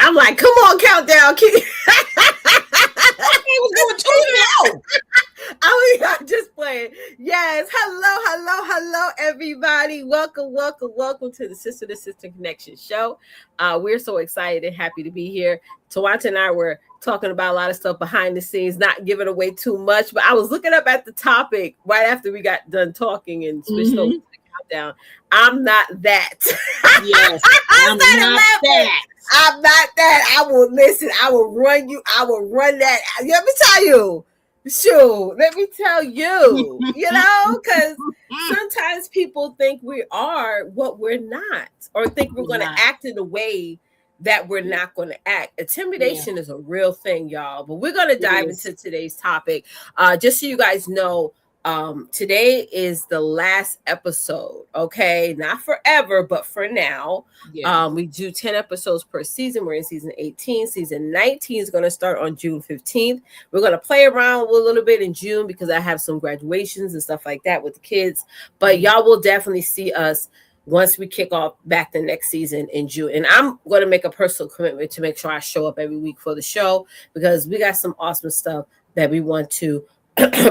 I'm like, come on, countdown. It was going too low. I'm just playing. Yes. Hello, everybody. Welcome to the Sister to Sister Connection show. We're so excited and happy to be here. Twonta and I were talking about a lot of stuff behind the scenes, not giving away too much, but I was looking up at the topic right after we got done talking and switched over to the countdown. I'm not that. Yes, I'm not that. I'm not that. I will listen. I will run you. I will run that. Let me tell you. Sure. Let me tell you. Because sometimes people think we are what we're not, or think we're going to act in a way that we're not going to act. Intimidation is a real thing, y'all. But we're going to dive into today's topic. Just so you guys know, today is the last episode, okay? Not forever, but for now. We do 10 episodes per season. We're in season 18. Season 19 is going to start on June 15th. We're going to play around a little bit in June because I have some graduations and stuff like that with the kids. But y'all will definitely see us once we kick off back the next season in June. And I'm going to make a personal commitment to make sure I show up every week for the show because we got some awesome stuff that we want to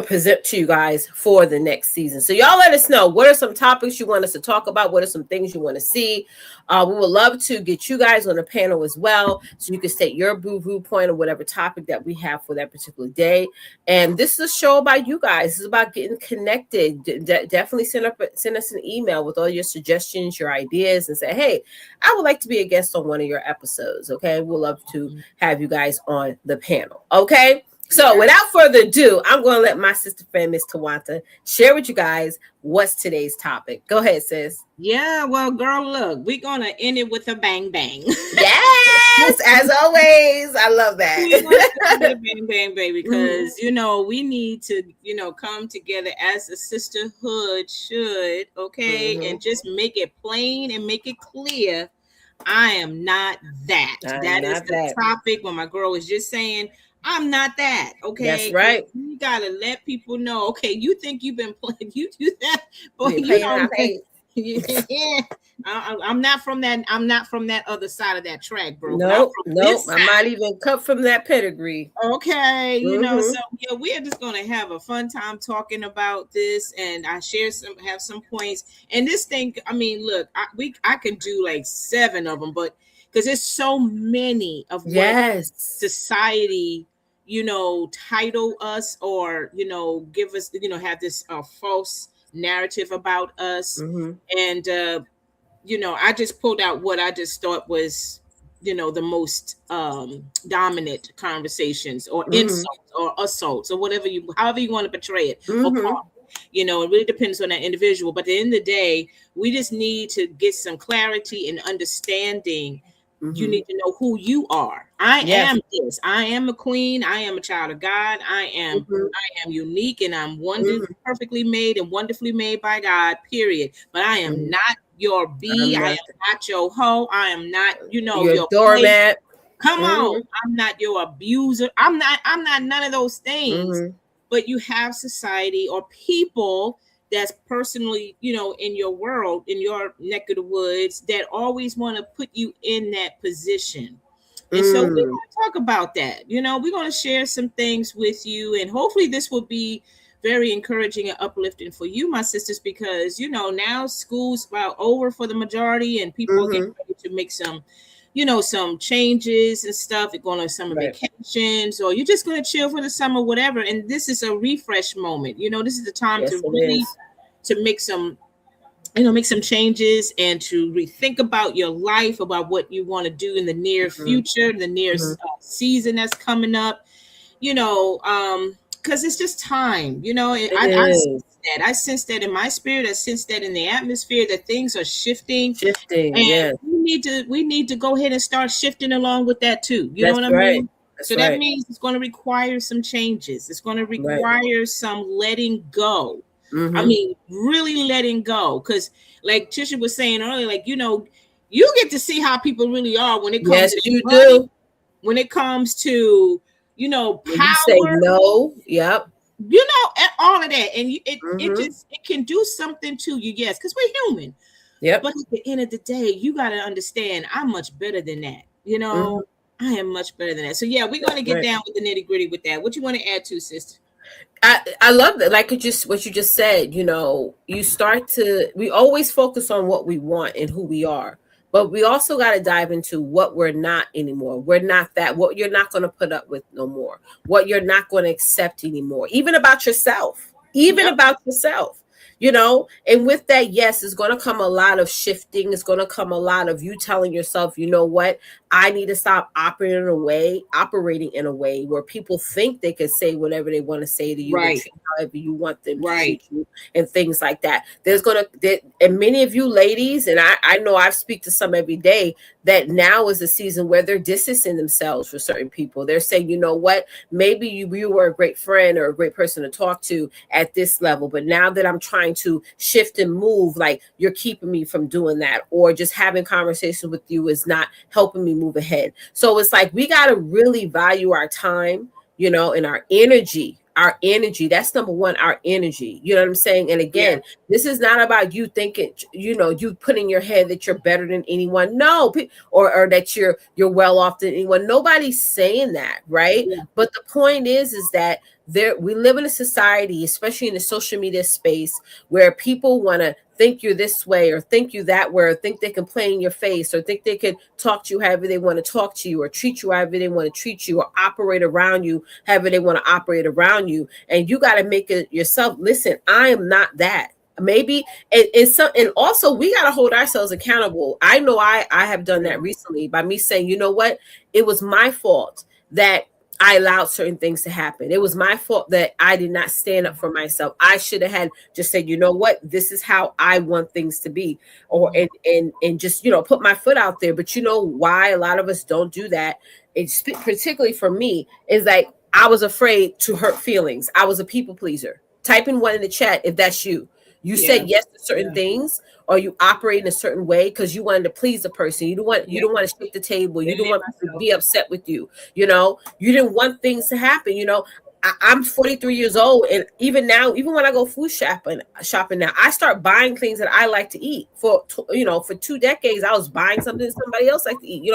present to you guys for the next season. So y'all let us know, what are some topics you want us to talk about? What are some things you want to see? We would love to get you guys on the panel as well, so you can state your boo-boo point or whatever topic that we have for that particular day. And this is a show about you guys. This is about getting connected. Definitely send us an email with all your suggestions, your ideas, and say, hey, I would like to be a guest on one of your episodes. Okay, we'll love to have you guys on the panel. Okay. So without further ado, I'm going to let my sister friend, Miss Twonta, share with you guys what's today's topic. Go ahead, sis. Yeah, well, girl, look, we're going to end it with a bang, bang. Yes, as always. I love that. Bang, bang, baby, because, we need to, come together as a sisterhood should, okay, and just make it plain and make it clear. I am not that. That is the topic when my girl was just saying, I'm not that, okay? That's right. You gotta let people know, okay, you think you've been playing, you do that, but I'm not from that. I'm not from that other side of that track, bro. Nope. I'm not even cut from that pedigree. Okay, so we are just gonna have a fun time talking about this, and I have some points. And this thing, I mean, look, I can do like 7 of them, but because there's so many of what society title us or give us have this false narrative about us. And I just pulled out what I just thought was the most dominant conversations or insults or assaults or however you want to portray it. It really depends on that individual, but at the end of the day, we just need to get some clarity and understanding. You need to know who you are. I am this. I am a queen. I am a child of God. I am unique, and I'm perfectly made and wonderfully made by God, period. But I am not your bee. I am not your hoe. I am not, your doormat. Come on. I'm not your abuser. I'm not none of those things. But you have society or people that's personally, in your world, in your neck of the woods, that always want to put you in that position. And so we're going to talk about that. We're going to share some things with you, and hopefully this will be very encouraging and uplifting for you, my sisters, because, now school's about over for the majority, and people are getting ready to make some, some changes and stuff. You're going on summer vacations, or you're just going to chill for the summer, whatever. And this is a refresh moment. This is the time to really to make some, make some changes and to rethink about your life, about what you want to do in the near future, the near season that's coming up, because it's just time, I sense that in my spirit. I sense that in the atmosphere, that things are shifting. And we need to go ahead and start shifting along with that too. You know what I mean? So that means it's going to require some changes. It's going to require some letting go. I mean, really letting go. Because like Tisha was saying earlier, like, you get to see how people really are when it comes to money, when it comes to, power. You say no. Yep. All of that. And it can do something to you. Yes. Because we're human. Yep. But at the end of the day, you got to understand, I'm much better than that. I am much better than that. So yeah, we're going to get Right. down with the nitty gritty with that. What you want to add to, sister? I love that. Like what you just said, we always focus on what we want and who we are. But we also got to dive into what we're not anymore. We're not that, what you're not going to put up with no more, what you're not going to accept anymore, even about yourself, even Yep. about yourself. And with that, yes, it's going to come a lot of shifting. It's going to come a lot of you telling yourself, you know what, I need to stop operating in a way where people think they can say whatever they want to say to you and Right. treat however you want them to Right. treat you and things like that. And many of you ladies, and I know I speak to some every day, that now is a season where they're distancing themselves for certain people. They're saying, you know what, maybe you were a great friend or a great person to talk to at this level, but now that I'm trying to shift and move, like, you're keeping me from doing that, or just having conversations with you is not helping me move ahead. So it's like we got to really value our time, and our energy. Our energy, that's number one, our energy. You know what I'm saying? And Yeah. again, this is not about you thinking, you put in your head that you're better than anyone. No, or that you're well off than anyone. Nobody's saying that, right? Yeah. But the point is that we live in a society, especially in the social media space, where people want to think you're this way or think you that way, or think they can play in your face, or think they can talk to you however they want to talk to you, or treat you however they want to treat you, or operate around you however they want to operate around you. And you got to make it yourself. Listen, I am not that. Maybe and also we got to hold ourselves accountable. I know I have done that recently by me saying, you know what, it was my fault that I allowed certain things to happen. It was my fault that I did not stand up for myself. I should have had just said, you know what, this is how I want things to be, or and just put my foot out there. But you know why a lot of us don't do that? It's particularly for me, is like I was afraid to hurt feelings. I was a people pleaser. Type in one in the chat if that's you. You Yeah. said yes to certain Yeah. things, or you operate in a certain way because you wanted to please the person. You Yeah. don't want to shake the table. You don't Admit want people to myself. be upset with you. You didn't want things to happen. I'm 43 years old, and even now, even when I go food shopping now, I start buying things that I like to eat. For 2 decades, I was buying something somebody else like to eat.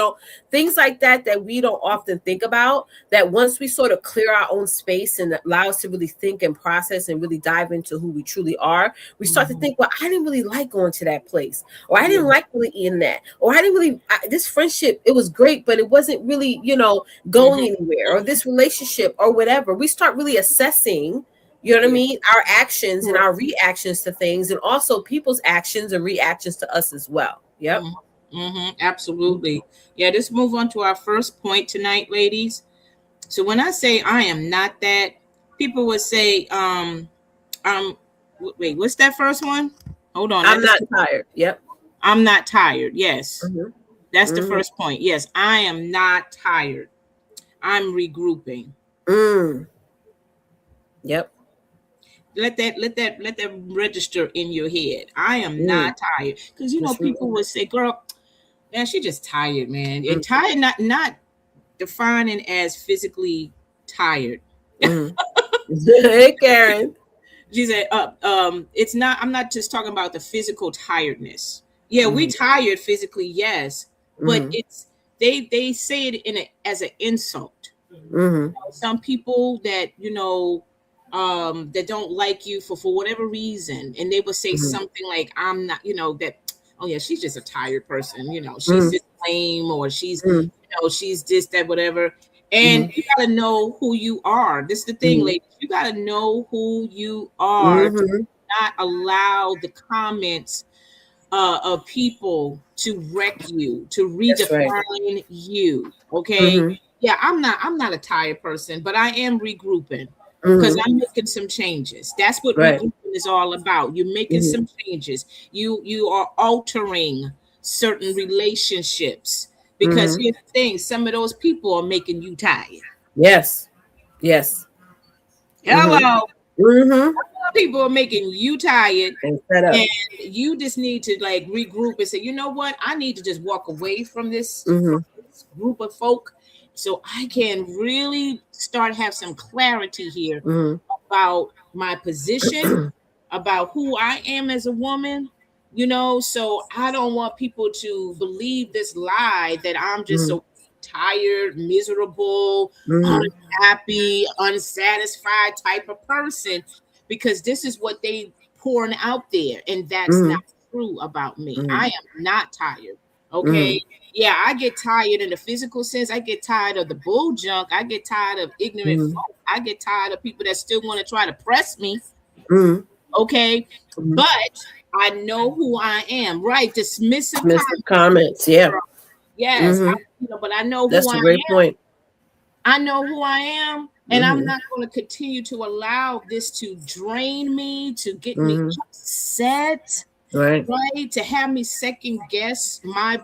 Things like that we don't often think about. That once we sort of clear our own space and allow us to really think and process and really dive into who we truly are, we start to think, well, I didn't really like going to that place, or I Yeah. didn't like really eating that, or I didn't really this friendship. It was great, but it wasn't really going anywhere, or this relationship or whatever. We start really assessing, what I Yeah. mean, our actions and our Correct. reactions to things, and also people's actions and reactions to us as well. Yep. Absolutely. Yeah, let's move on to our first point tonight, ladies. So when I say I am not that, people would say, wait, what's that first one? Hold on. I'm not tired. Yep. I'm not tired. Yes. Mm-hmm. That's the Mm-hmm. first point. Yes, I am not tired. I'm regrouping. Yep. Let that register in your head. I am not tired. Because people would say, girl, man, she just tired, man. And tired, not defining as physically tired. Hey, Karen. She said, it's not, I'm not just talking about the physical tiredness. Yeah, we tired physically, yes, but it's they say it as an insult. Some people that that don't like you for whatever reason, and they will say something like, I'm not, that, oh yeah, she's just a tired person, she's just lame, or she's she's this, that, whatever. And you got to know who you are. This is the thing, ladies. You got to know who you are to not allow the comments of people to wreck you, to redefine you. Okay. Yeah, I'm not a tired person, but I am regrouping because I'm making some changes. That's what regrouping is all about. You're making some changes. You are altering certain relationships. Because here's the thing, some of those people are making you tired. Yes. Yes. Hello. People are making you tired. And you just need to like regroup and say, you know what? I need to just walk away from this group of folk so I can really start have some clarity here about my position, about who I am as a woman. So I don't want people to believe this lie that I'm just so tired, miserable, unhappy, unsatisfied type of person, because this is what they pouring out there, and that's not true about me. I am not tired. Okay. Yeah, I get tired in the physical sense. I get tired of the bull junk. I get tired of ignorant folk. I get tired of people that still want to try to press me. Okay. But I know who I am. Right. Dismissive comments. Yeah. Yes. But I know that's who a great point. I know who I am. And I'm not going to continue to allow this to drain me, to get me upset. Right, to have me second guess my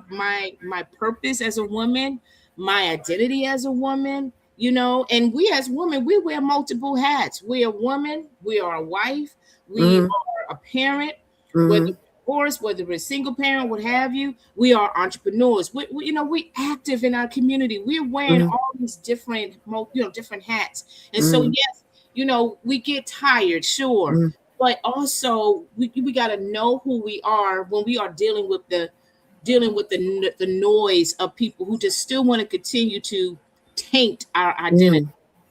purpose as a woman, my identity as a woman, and we as women, we wear multiple hats. We're a woman, we are a wife, we are a parent, whether divorced, whether we're a single parent, what have you. We are entrepreneurs. We active in our community. We're wearing all these different different hats. And so yes, we get tired, sure. But also we got to know who we are when we are dealing with the noise of people who just still want to continue to taint our identity.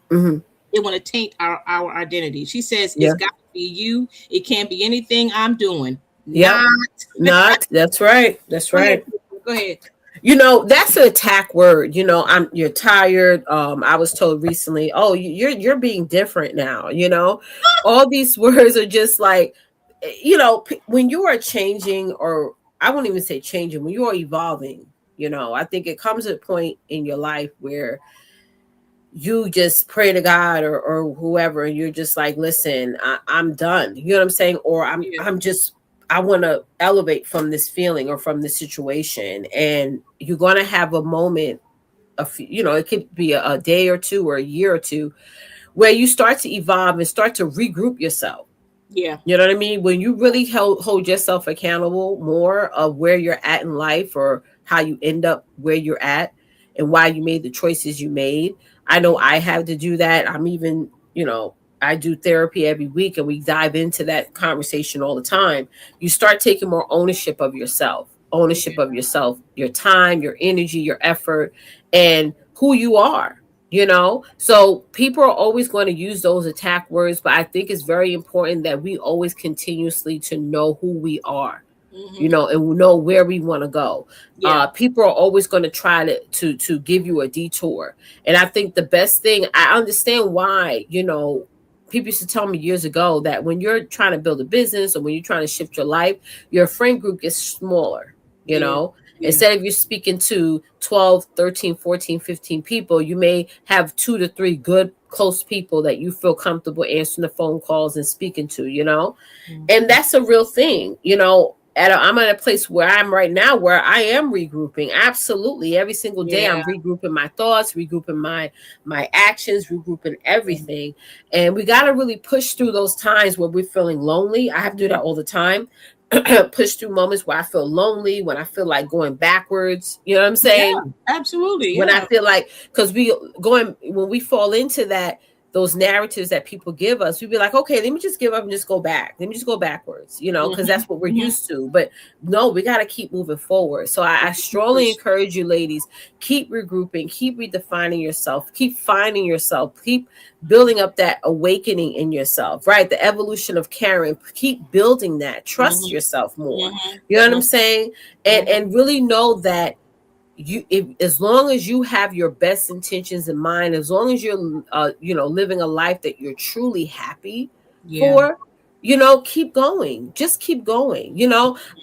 They want to taint our identity. She says it's got to be you. It can't be anything I'm doing. Not. That's right. That's right. Go ahead. That's an attack word. You're tired. I was told recently, oh, you're being different now. All these words are just like, when you are changing, or I won't even say changing, when you are evolving, I think it comes at a point in your life where you just pray to God or whoever, and you're just like, listen, I'm done. You know what I'm saying? Or I want to elevate from this feeling or from this situation. And you're going to have a moment it could be a day or two or a year or two where you start to evolve and start to regroup yourself. Yeah. You know what I mean? When you really hold yourself accountable more of where you're at in life or how you end up where you're at and why you made the choices you made. I know I have to do that. I'm even, I do therapy every week and we dive into that conversation all the time. You start taking more ownership of yourself, your time, your energy, your effort, and who you are. So people are always going to use those attack words, but I think it's very important that we always continuously to know who we are, and know where we want to go. People are always going to try to give you a detour. And I think the best thing, I understand why, people used to tell me years ago that when you're trying to build a business or when you're trying to shift your life, your friend group gets smaller, Instead of you speaking to 12, 13, 14, 15 people, you may have 2 to 3 good, close people that you feel comfortable answering the phone calls and speaking to, and that's a real thing, I'm at a place where I'm right now where I am regrouping. Absolutely. Every single day I'm regrouping my thoughts, regrouping my actions, regrouping everything. And we got to really push through those times where we're feeling lonely. I have to do that all the time. Push through moments where I feel lonely, when I feel like going backwards. You know what I'm saying? Yeah, absolutely. When I feel like, because when we fall into that, those narratives that people give us, we'd be like, okay, let me just give up and just go back. Let me just go backwards, because that's what we're used to. But no, we got to keep moving forward. So I strongly encourage you ladies, keep regrouping, keep redefining yourself, keep finding yourself, keep building up that awakening in yourself, right? The evolution of caring, keep building that, trust yourself more. You know what I'm saying? And really know that as long as you have your best intentions in mind, as long as you're living a life that you're truly happy for, keep going. Just keep going.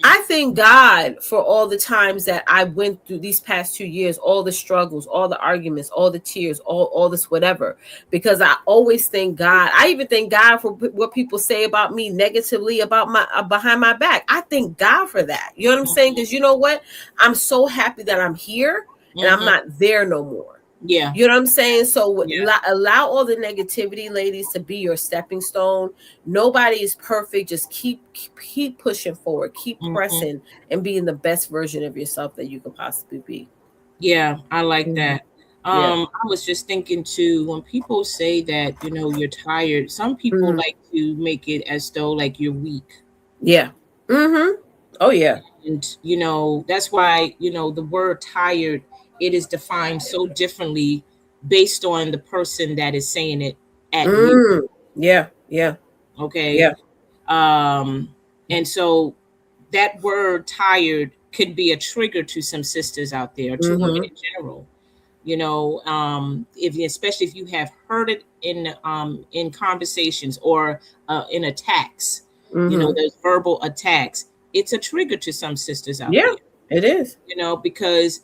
I thank God for all the times that I went through these past 2 years, all the struggles, all the arguments, all the tears, all this whatever, because I always thank God. I even thank God for what people say about me negatively about my behind my back. I thank God for that. You know what I'm saying? Because you know what? I'm so happy that I'm here and I'm not there no more. Yeah. You know what I'm saying? So allow all the negativity, ladies, to be your stepping stone. Nobody is perfect. Just keep pushing forward, keep pressing, and being the best version of yourself that you could possibly be. Yeah, I like that. I was just thinking too, when people say that, you're tired, some people like to make it as though like you're weak. Yeah. Oh yeah. And that's why, the word tired it is defined so differently based on the person that is saying it at you. Mm. Yeah. Yeah. Okay. Yeah. And so that word tired could be a trigger to some sisters out there, to women Mm-hmm. in general. If especially if you have heard it in conversations or in attacks, Mm-hmm. those verbal attacks, it's a trigger to some sisters out Yeah. there, It is. because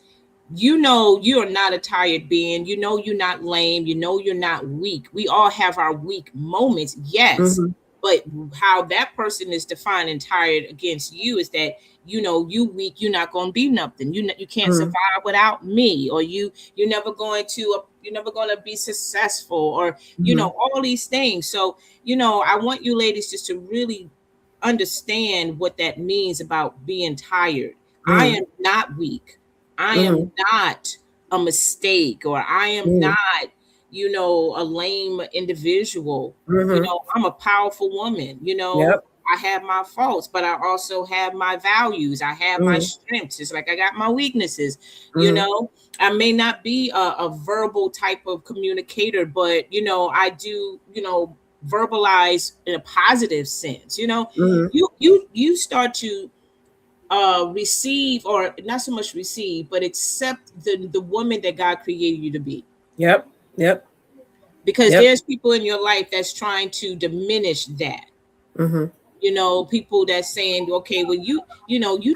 you are not a tired being. You're not lame. You're not weak. We all have our weak moments, yes. Mm-hmm. But how that person is defining tired against you is that you weak. You're not going to be nothing. You can't Mm-hmm. survive without me, or you're never going to be successful, or Mm-hmm. all these things. So I want you ladies just to really understand what that means about being tired. I Mm-hmm. am not weak. I Mm-hmm. am not a mistake, or I am Mm-hmm. not, a lame individual. Mm-hmm. I'm a powerful woman. Yep. I have my faults, but I also have my values. I have my Mm-hmm. strengths. It's like I got my weaknesses. Mm-hmm. I may not be a verbal type of communicator, but I do, verbalize in a positive sense. Mm-hmm. You start to receive, or not so much receive, but accept the woman that God created you to be. Yep. Yep. Because Yep. there's people in your life that's trying to diminish that. Mm-hmm. People that's saying, okay, well, you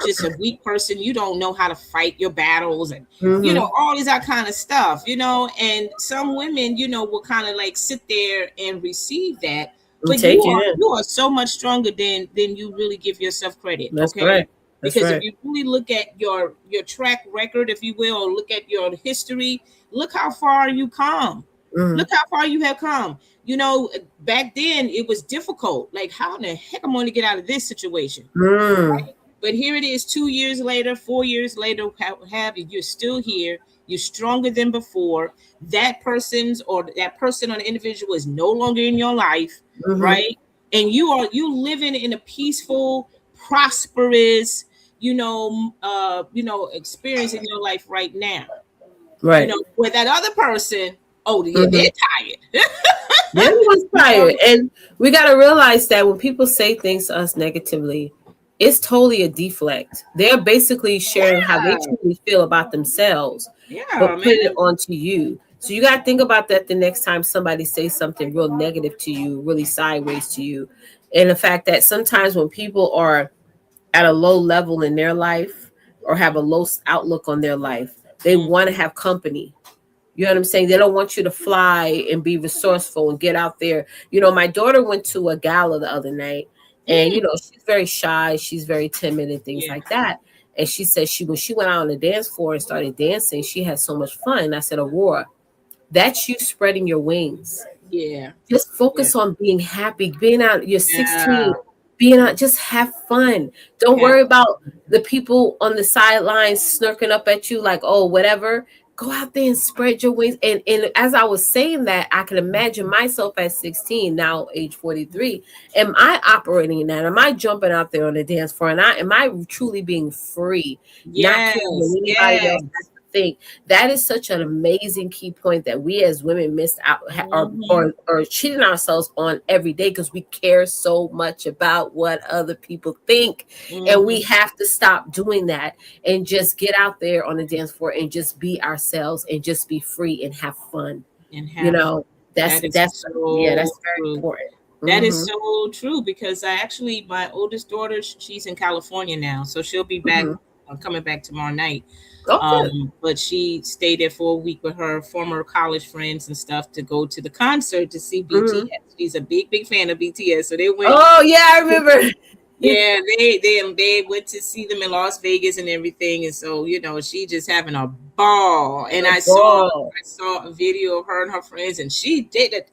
just a weak person. You don't know how to fight your battles, and Mm-hmm. all these that kind of stuff. And some women, will kind of like sit there and receive that. And But take it in. you are so much stronger than you really give yourself credit. That's Okay. right. That's Because if right. you really look at your track record, if you will, or look at your history, look how far you come. Mm-hmm. Look how far you have come. Back then it was difficult. Like, how in the heck I'm going to get out of this situation? Mm. Right? But here it is, 2 years later, 4 years later, have you? You're still here. You're stronger than before. That person or the individual is no longer in your life, Mm-hmm. right? And you living in a peaceful, prosperous, experience in your life right now. Right. With that other person, oh yeah, Mm-hmm. they're tired. Everyone's you know? tired. And we got to realize that when people say things to us negatively, it's totally a deflect. They're basically sharing how they Yeah, truly feel about themselves, yeah, but putting it man. onto you. So you got to think about that the next time somebody says something real negative to you, really sideways to you. And the fact that sometimes when people are at a low level in their life or have a low outlook on their life, they Mm, want to have company. You know what I'm saying? They don't want you to fly and be resourceful and get out there. My daughter went to a gala the other night, and mm, she's very shy, she's very timid and things yeah, like that. And she said when she went out on the dance floor and started dancing, she had so much fun. And I said, Aurora, that's you spreading your wings. yeah, Just yeah, focus on being happy, being out. You're yeah. 16, being out. Just have fun. Don't Have worry about the people on the sidelines snirking up at you like, oh, whatever. Go out there and spread your wings. And as I was saying that, I can imagine myself at 16, now age 43. Am I operating in that? Am I jumping out there on the dance floor? And am I truly being free, not caring what yes, anybody else yes. has to think? That is such an amazing key point that we as women missed out, Hmm. or cheating ourselves on every day, because we care so much about what other people think. And we Hmm. have to stop doing that and just get out there on the dance floor and just be ourselves and just be free and have fun. And You have fun. know, that's That is that's yeah, so that's very true. important. That is Mm-hmm. so true, because my oldest daughter, she's in California now, so she'll be back, Mm-hmm. coming back tomorrow night. Oh, good. But she stayed there for a week with her former college friends and stuff to go to the concert to see Mm-hmm. BTS. She's a big, big fan of BTS, so they went. Oh yeah, I remember. Yeah, they went to see them in Las Vegas and everything, and so she just having a ball. And A I saw ball. a video of her and her friends, and she did it,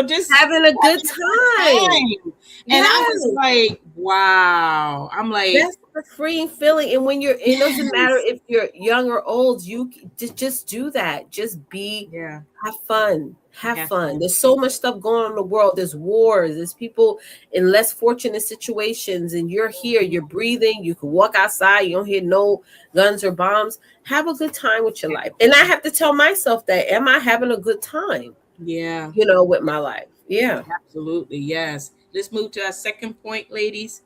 just Having a good having a good time. time. And I was Yes. like, wow. I'm like, That's a freeing feeling. And when you're, it doesn't matter Yes. if you're young or old, you just do that. Just be, Yeah. have fun. Have Have fun. fun. There's so much stuff going on in the world. There's wars. There's people in less fortunate situations, and you're here. You're breathing. You can walk outside. You don't hear no guns or bombs. Have a good time with your life. And I have to tell myself that. Am I having a good time? Yeah. With my life. Yeah. Absolutely. Yes. Let's move to our second point, ladies.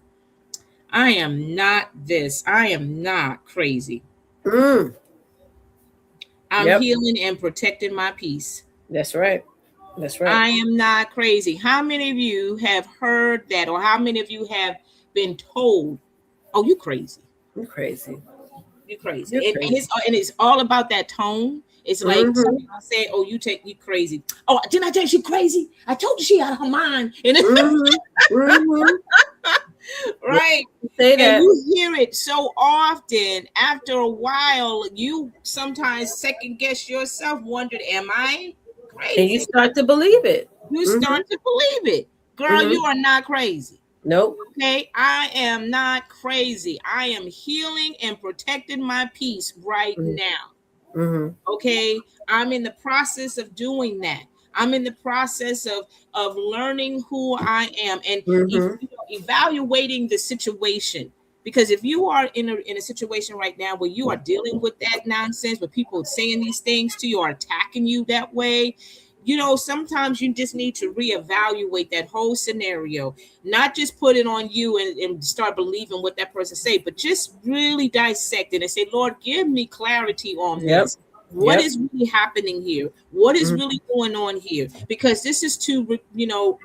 I am not this. I am not crazy. Mm. I'm Yep. healing and protecting my peace. That's right. That's right. I am not crazy. How many of you have heard that, or how many of you have been told, "Oh, you crazy? You're crazy. You crazy?" You're crazy. And it's all about that tone. It's like some Mm-hmm. people say, "Oh, you crazy." Oh, didn't I tell you she crazy? I told you she out of her mind. And Mm-hmm. Mm-hmm. Yeah, right. you say And that. you hear it so often. After a while, you sometimes second guess yourself, wondered, "Am I And you crazy?" start to believe it. You Mm-hmm. start to believe it. Girl, Mm-hmm. you are not crazy. Nope. Okay, I am not crazy. I am healing and protecting my peace right now. Mm-hmm. Okay, I'm in the process of doing that. I'm in the process of learning who I am and Mm-hmm. evaluating the situation. Because if you are in a situation right now where you are dealing with that nonsense, with people saying these things to you or attacking you that way, sometimes you just need to reevaluate that whole scenario, not just put it on you and start believing what that person say, but just really dissect it and say, Lord, give me clarity on Yep. this. What Yep. is really happening here? What is Mm-hmm. really going on here? Because this is too,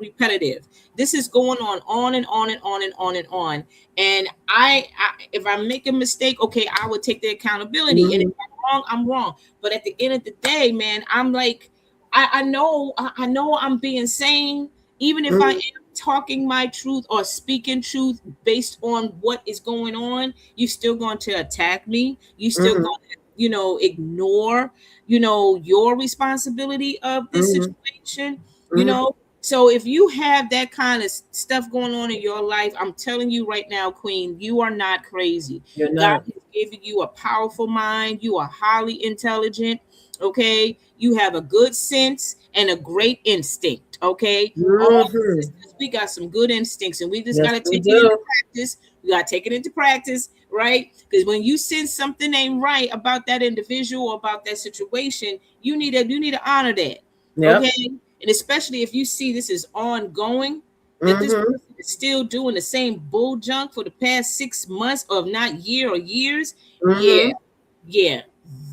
repetitive. This is going on and on and on and on and on. And if I make a mistake, okay, I would take the accountability. And if Mm-hmm. I'm wrong, I'm wrong. But at the end of the day, man, I'm like, I know I'm being sane, even if I am talking my truth or speaking truth based on what is going on. You still going to attack me. You still Mm-hmm. going to, ignore, your responsibility of this Mm-hmm. situation. You Mm-hmm. know, so if you have that kind of stuff going on in your life, I'm telling you right now, Queen, you are not crazy. You're God not. has given you a powerful mind. You are highly intelligent. Okay, you have a good sense and a great instinct. Okay, all Mm-hmm. sisters, we got some good instincts, and we just got Yes, to we take it into do. practice. We got to take it into practice, right? Because when you sense something ain't right about that individual or about that situation, you need to honor that. Yep. Okay, and especially if you see this is ongoing, that this Mm-hmm. person is still doing the same bull junk for the past 6 months, or not year or years. Yeah, Mm-hmm. yeah,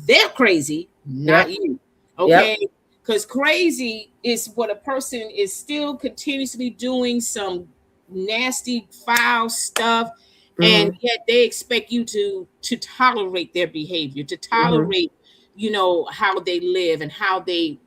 they're crazy, not Yep. you. Yep. Okay, because crazy is what a person is still continuously doing some nasty foul stuff, and Mm-hmm. yet they expect you to tolerate their behavior, to Mm-hmm. tolerate how they live and how they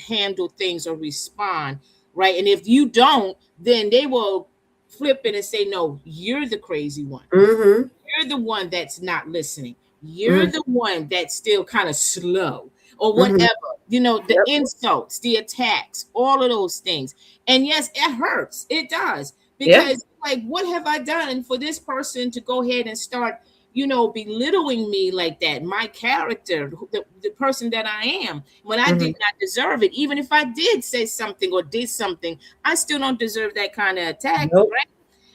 handle things or respond, right? And if you don't, then they will flip it and say, no, you're the crazy one. Mm-hmm. You're the one that's not listening. You're Mm-hmm. the one that's still kind of slow or Mm-hmm. whatever. The Yep. insults, the attacks, all of those things. And yes, it hurts. It does. Yeah. Because, like, what have I done for this person to go ahead and start, belittling me like that? My character, the person that I am, when I Mm-hmm. did not deserve it. Even if I did say something or did something, I still don't deserve that kind of attack, Nope. right?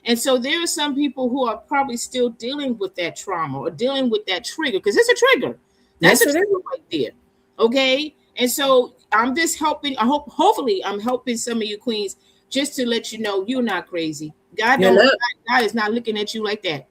And so there are some people who are probably still dealing with that trauma or dealing with that trigger, because it's a trigger. That's Yes, a it trigger is. right there. Okay. And so I'm just helping. Hopefully I'm helping some of you queens just to let you know you're not crazy. God You're don't not. God is not looking at you like that.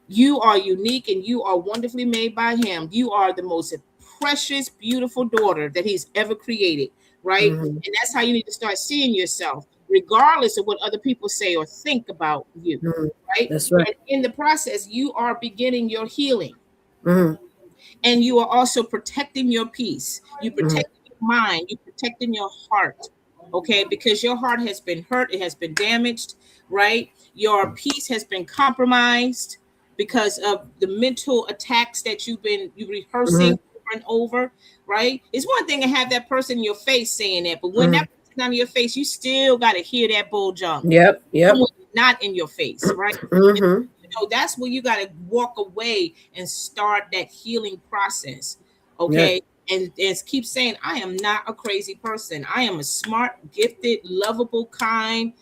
You are unique and you are wonderfully made by him. You are the most precious, beautiful daughter that he's ever created, right? Mm-hmm. And that's how you need to start seeing yourself, regardless of what other people say or think about you, Mm-hmm. right? That's right. And in the process, you are beginning your healing, Mm-hmm. and you are also protecting your peace. You Mm-hmm. protect your mind. You protecting your heart. Okay, because your heart has been hurt, it has been damaged, right? Your peace has been compromised because of the mental attacks that you rehearsing Mm-hmm. over and over, right? It's one thing to have that person in your face saying that, but when Mm-hmm. that person's not in your face, you still got to hear that bull junk Yep. even Yep. when it's not in your face, right? Mm-hmm. So that's where you got to walk away and start that healing process. Yeah. Okay. And keep saying, I am not a crazy person. I am a smart, gifted, lovable, kind,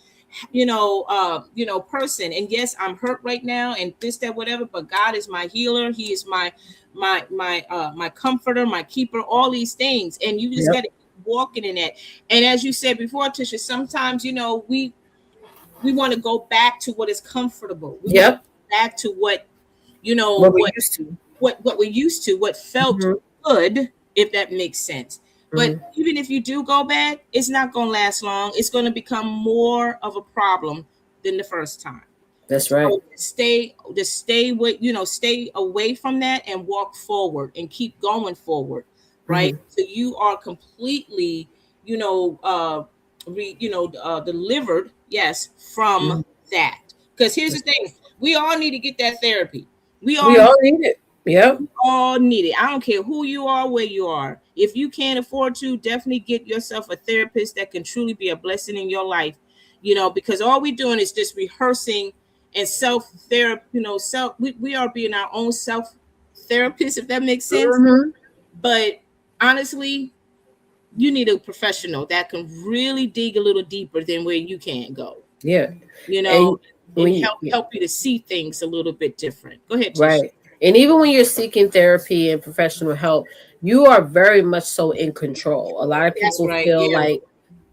person. And yes, I'm hurt right now and this, that, whatever, but God is my healer. He is my comforter, my keeper, all these things. And you just Yep. got to keep walking in that. And as you said before, Tisha, sometimes, we want to go back to what is comfortable. We want to Yep. go back to what, you know, What we what used to. what we're used to, what felt Hmm. good, if that makes sense. But Hmm. even if you do go back, it's not going to last long. It's going to become more of a problem than the first time. That's right. So stay away from that and walk forward and keep going forward, right? Hmm. So you are completely, you know, delivered, yes, from Hmm. that. Because here's the thing, we all need to get that therapy. We We all all need it. Yep. all need it. I don't care who you are, where you are. If you can't afford to, definitely get yourself a therapist that can truly be a blessing in your life. Because all we're doing is just rehearsing and self therapy. We are being our own self therapist, if that makes sense. Hmm. But honestly, you need a professional that can really dig a little deeper than where you can go. Yeah. You And know, and when you, help you to see things a little bit different. Go ahead, Tish. right. And even when you're seeking therapy and professional help, you are very much so in control. A lot of That's people right. feel Yeah. like,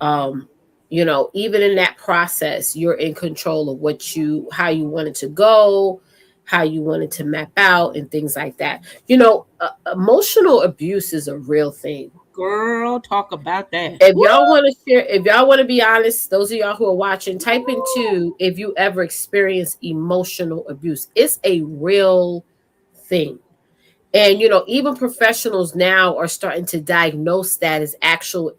um, even in that process, you're in control of how you want it to go, how you want it to map out, and things like that. Emotional abuse is a real thing. Girl, talk about that. If Woo! y'all want to share, if y'all want to be honest, those of y'all who are watching, type into if you ever experienced emotional abuse. It's a real thing. And even professionals now are starting to diagnose that as actual,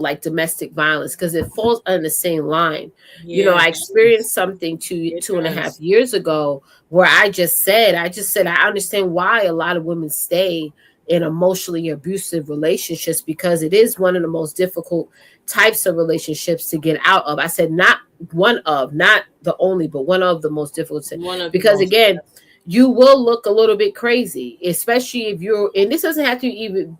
like domestic violence, because it falls on the same line. Yeah, I it does. experienced something It two and a half does. years ago where I just said I understand why a lot of women stay in emotionally abusive relationships, because it is one of the most difficult types of relationships to get out of. I said not the only, but one of the most difficult, One of the because most. again, you will look a little bit crazy, especially if you're, and this doesn't have to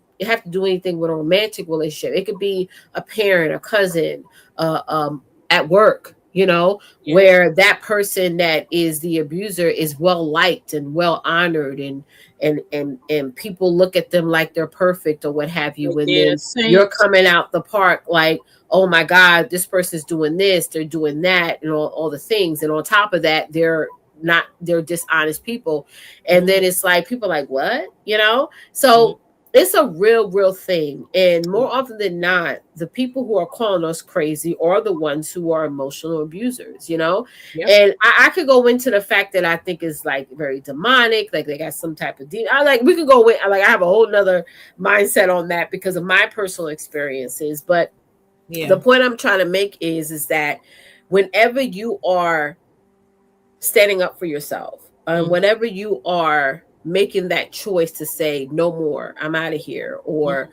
do anything with a romantic relationship. It could be a parent, a cousin, at work, Yeah. where that person that is the abuser is well liked and well honored, and people look at them like they're perfect or what have you. And They're the then you're saints. coming out the park like, oh my God, this person's doing this, they're doing that, and all the things. And on top of that, they're dishonest people. And Mhm, then it's like people are like, what? mhm. So it's a real thing. And more often than not, the people who are calling us crazy are the ones who are emotional abusers. Yep. And I could go into the fact that I think is like very demonic, like they got some type of demon. We could go in, like I have a whole nother mindset on that because of my personal experiences. But Yeah. the point I'm trying to make is that whenever you are standing up for yourself, Mhm, whenever you are making that choice to say no more, I'm out of here, or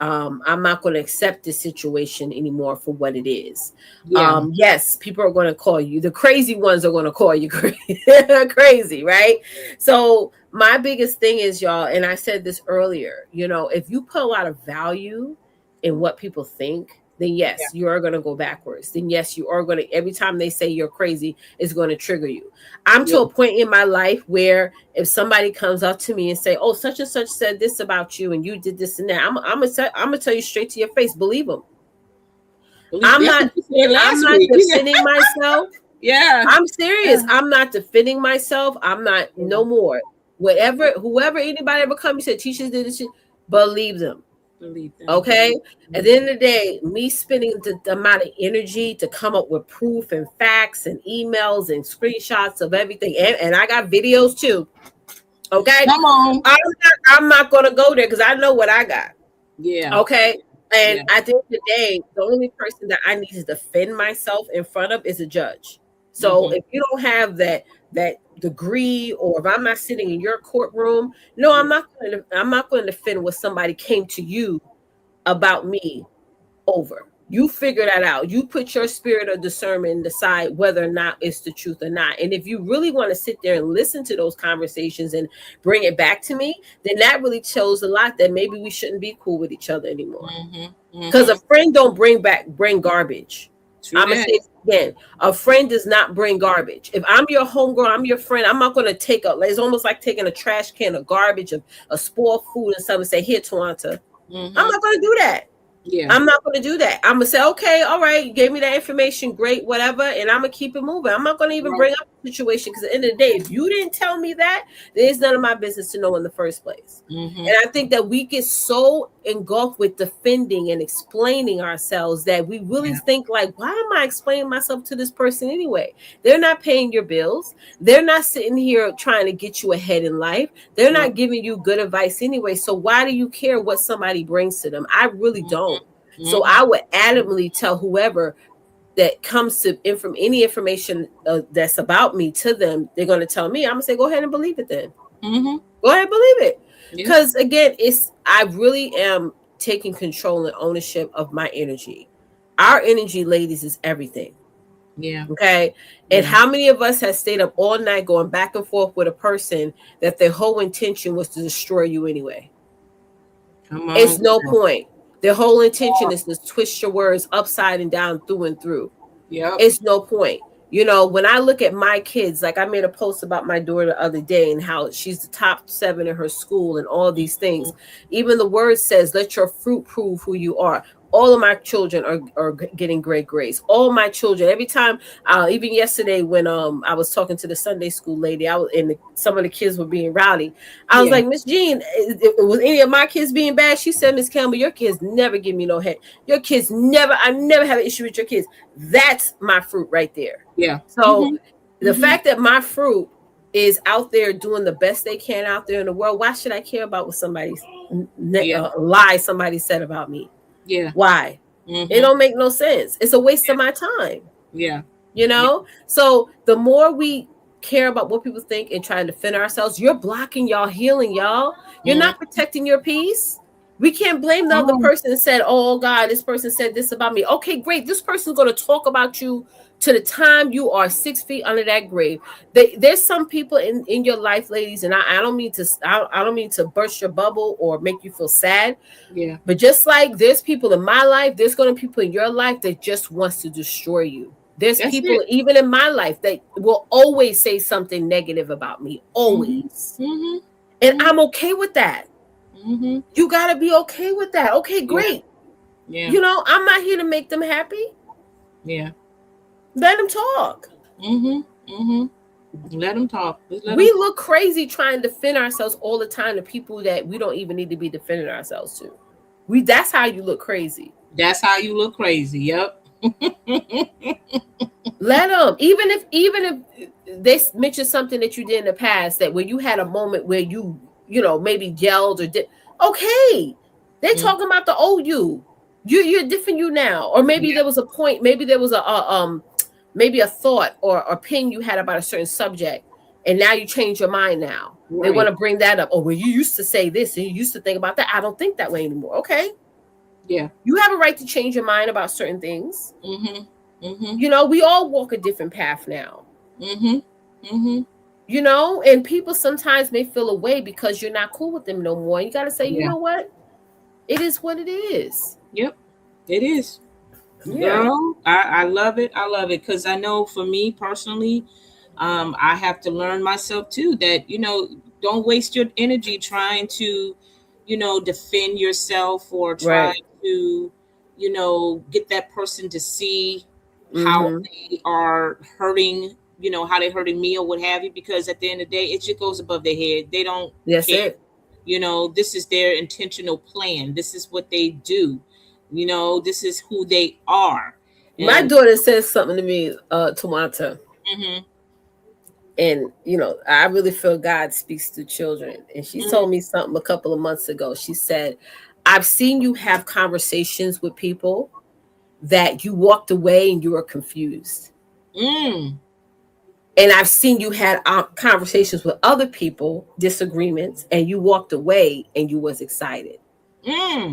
mhm. I'm not going to accept this situation anymore for what it is. Yeah. Yes, people are going to call you, the crazy ones are going to call you crazy, right? So my biggest thing is, y'all, and I said this earlier, if you put a lot of value in what people think, then Yeah. yes, you are going to go backwards. Then yes, you are going to, every time they say you're crazy, it's going to trigger you. I'm to Yep. a point in my life where if somebody comes up to me and say, "Oh, such and such said this about you, and you did this and that," I'm gonna tell you straight to your face, believe them. Believe I'm that's not. what you said I'm last not week. defending myself. Yeah. I'm serious. Yeah. I'm not defending myself. I'm not, Yeah. no more. Whoever, anybody ever come and said teachers did this shit, believe them. Believe them. Okay. At the Mhm. end of the day, me spending the amount of energy to come up with proof and facts and emails and screenshots of everything, and I got videos too. Okay. Come on. I'm not going to go there because I know what I got. Yeah. Okay. And Yeah. at the end of the day, the only person that I need to defend myself in front of is a judge. So Hmm. if you don't have that degree, or if I'm not sitting in your courtroom, no, I'm not going to defend what somebody came to you about me over. You figure that out. You put your spirit of discernment and decide whether or not it's the truth or not. And if you really want to sit there and listen to those conversations and bring it back to me, then that really shows a lot that maybe we shouldn't be cool with each other anymore. Because a friend don't bring garbage. True I'm gonna that. say it again. A friend does not bring garbage. If I'm your homegirl, I'm your friend. I'm not gonna take a. It's almost like taking a trash can of garbage of a spoiled food and something. Say, here, Twonta. I'm not gonna do that. Yeah. I'm not going to do that. I'm going to say, okay, all right, you gave me that information, great, whatever, and I'm going to keep it moving. I'm not going to even bring up the situation because at the end of the day, if you didn't tell me that, there's none of my business to know in the first place. And I think that we get so engulfed with defending and explaining ourselves that we really think like, why am I explaining myself to this person anyway? They're not paying your bills. They're not sitting here trying to get you ahead in life. They're not giving you good advice anyway. So why do you care what somebody brings to them? I really don't. So I would adamantly tell whoever that comes to any information that's about me to them, they're going to tell me, I'm going to say, go ahead and believe it then. Go ahead and believe it. Because again, I really am taking control and ownership of my energy. Our energy, ladies, is everything. Yeah. Okay. And how many of us have stayed up all night going back and forth with a person that their whole intention was to destroy you anyway? It's no point. Their whole intention is to twist your words upside and down, through and through. Yeah. It's no point. You know, when I look at my kids, like I made a post about my daughter the other day and how she's the top 7 in her school and all these things. Even the word says, let your fruit prove who you are. All of my children are getting great grades. All my children, every time, even yesterday when I was talking to the Sunday school lady, some of the kids were being rowdy. I was like, Miss Jean, was any of my kids being bad? She said, Miss Campbell, your kids never give me no head. Your kids I never have an issue with your kids. That's my fruit right there. Yeah. So the fact that my fruit is out there doing the best they can out there in the world, why should I care about what somebody's lie somebody said about me? Yeah. Why? It don't make no sense. It's a waste of my time. Yeah. You know? So the more we care about what people think and try to defend ourselves, you're blocking y'all healing, y'all. You're not protecting your peace. We can't blame the other person and said, oh God, this person said this about me. Okay, great. This person's going to talk about you to the time you are 6 feet under that grave. There's some people in your life, ladies, and I don't mean to burst your bubble or make you feel sad. Yeah. But just like there's people in my life, there's going to be people in your life that just wants to destroy you. There's people even in my life that will always say something negative about me. Always. And I'm okay with that. You got to be okay with that. Okay, great. Yeah. You know, I'm not here to make them happy. Yeah. Let them talk. Let them talk. We look crazy trying to defend ourselves all the time to people that we don't even need to be defending ourselves to. That's how you look crazy. That's how you look crazy. Yep. Let them. Even if they mention something that you did in the past, that where you had a moment where you know, maybe yelled or did. Okay, they're talking about the old you. You're different you now, or maybe there was a point. Maybe there was maybe a thought or opinion you had about a certain subject, and now you change your mind now. They want to bring that up. Oh, well, you used to say this and you used to think about that. I don't think that way anymore. Okay. Yeah. You have a right to change your mind about certain things. You know, we all walk a different path now. You know, and people sometimes may feel away because you're not cool with them no more. You got to say, you know what? It is what it is. Yep. It is. Yeah. Girl, I love it. I love it because I know for me personally, I have to learn myself too that, you know, don't waste your energy trying to, you know, defend yourself or try to, you know, get that person to see how they are hurting, you know, how they're hurting me or what have you, because at the end of the day, it just goes above their head. They don't care. You know, this is their intentional plan. This is what they do. You know, this is who they are. And my daughter says something to me, Twonta. And, you know, I really feel God speaks to children. And she told me something a couple of months ago. She said, I've seen you have conversations with people that you walked away and you were confused. And I've seen you had conversations with other people, disagreements, and you walked away and you was excited.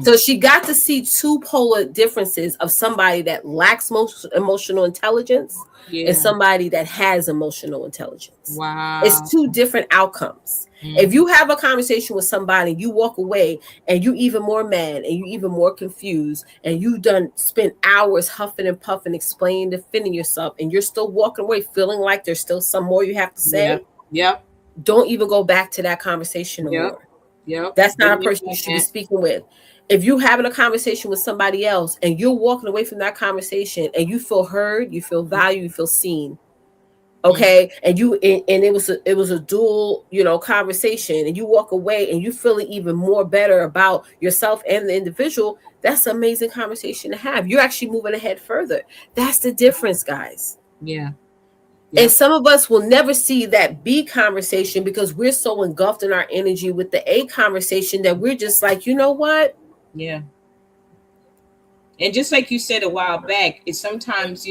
So she got to see two polar differences of somebody that lacks emotional intelligence and Yeah. somebody that has emotional intelligence. It's Wow. two different outcomes. If Mm-hmm. you have a conversation with somebody, you walk away and you even more mad and you even more confused and you done spent hours huffing and puffing, explaining, defending yourself, and you're still walking away feeling like there's still some more you have to say, Yep. Yep. don't even go back to that conversation no Yep. more. Yep. That's not Been a there, person you done should be that. speaking with. If you having a conversation with somebody else and you're walking away from that conversation and you feel heard, you feel valued, you feel seen, Mm-hmm. okay, and it was a dual, conversation, and you walk away and you feeling even more better about yourself and the individual, that's an amazing conversation to have. You're actually moving ahead further. That's the difference, guys. Yeah. And Yep. some of us will never see that B conversation because we're so engulfed in our energy with the A conversation that we're just like, you know what? Yeah. And just like you said a while back, it's sometimes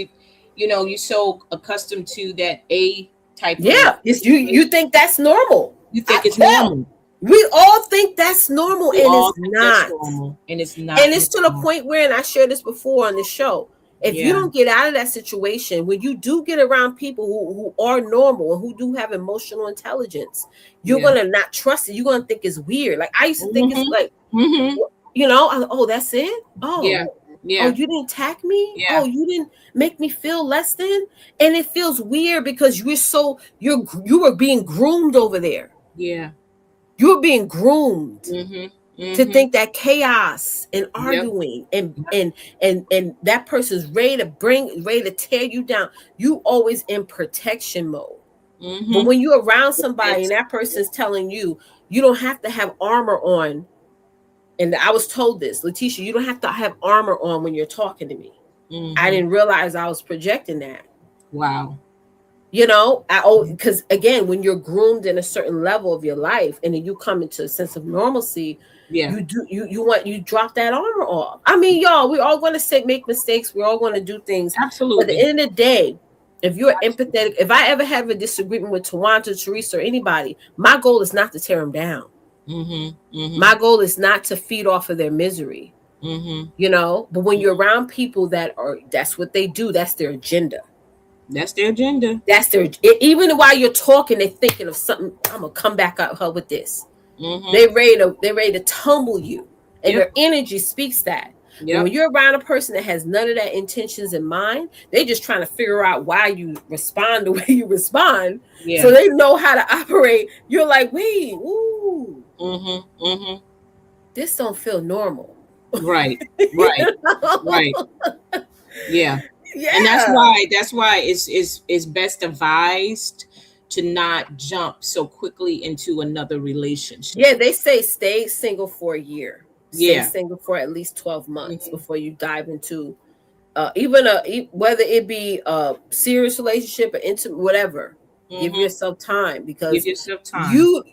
you're so accustomed to that A type of Yeah, it's you relationship, think that's normal. you I think it's hell, normal. we all think that's normal We and it's all think that's not. normal, and it's And not it's to the normal. point where, and I shared this before on the show, if you Yeah. don't get out of that situation, when you do get around people who are normal and who do have emotional intelligence, you're Yeah. gonna not trust it. You're gonna think it's weird. Like I used to think it's Mm-hmm. like, Mm-hmm. oh, that's it. Yeah. Oh, Yeah. you didn't attack me. Yeah. Oh, you didn't make me feel less than. And it feels weird because you were being groomed over there. Yeah. You were being groomed Mm-hmm. to Mm-hmm. think that chaos and Yep. arguing and Yep. and that person's ready to tear you down. You always in protection mode. But Mm-hmm. when you're around somebody and Defense. that person's telling you you don't have to have armor on, and I was told this, Leticia, you don't have to have armor on when you're talking to me. I Mm-hmm. didn't realize I was projecting that. Wow. Because again, when you're groomed in a certain level of your life and then you come into a sense of normalcy, Yeah. you drop that armor off. I mean, y'all, we're all going to make mistakes. We're all going to do things. But at the Absolutely. end of the day, if you're Absolutely. empathetic, if I ever have a disagreement with Twonta, Teresa, or anybody, my goal is not to tear them down. Mm-hmm. Mm-hmm. My goal is not to feed off of their misery. Mm-hmm. But when you're around people that's what they do, that's their agenda. That's their agenda. That's their, even while you're talking, they're thinking of something. I'm gonna come back at her with this. Mm-hmm. They're ready to tumble you, and Yep. their energy speaks that. But Yep. when you're around a person that has none of that intentions in mind, they're just trying to figure out why you respond the way you respond, Yeah. so they know how to operate. You're like, wait, ooh, Mm-hmm. Mm-hmm. this don't feel normal. Right. Right. You know? Right. Yeah. And Yeah. that's why it's best advised to not jump so quickly into another relationship. Yeah, they say stay single for a year. Stay Yeah. single for at least 12 months Mm-hmm. before you dive into even whether it be a serious relationship or intimate, whatever. Give Mm-hmm. yourself time Give because yourself time. you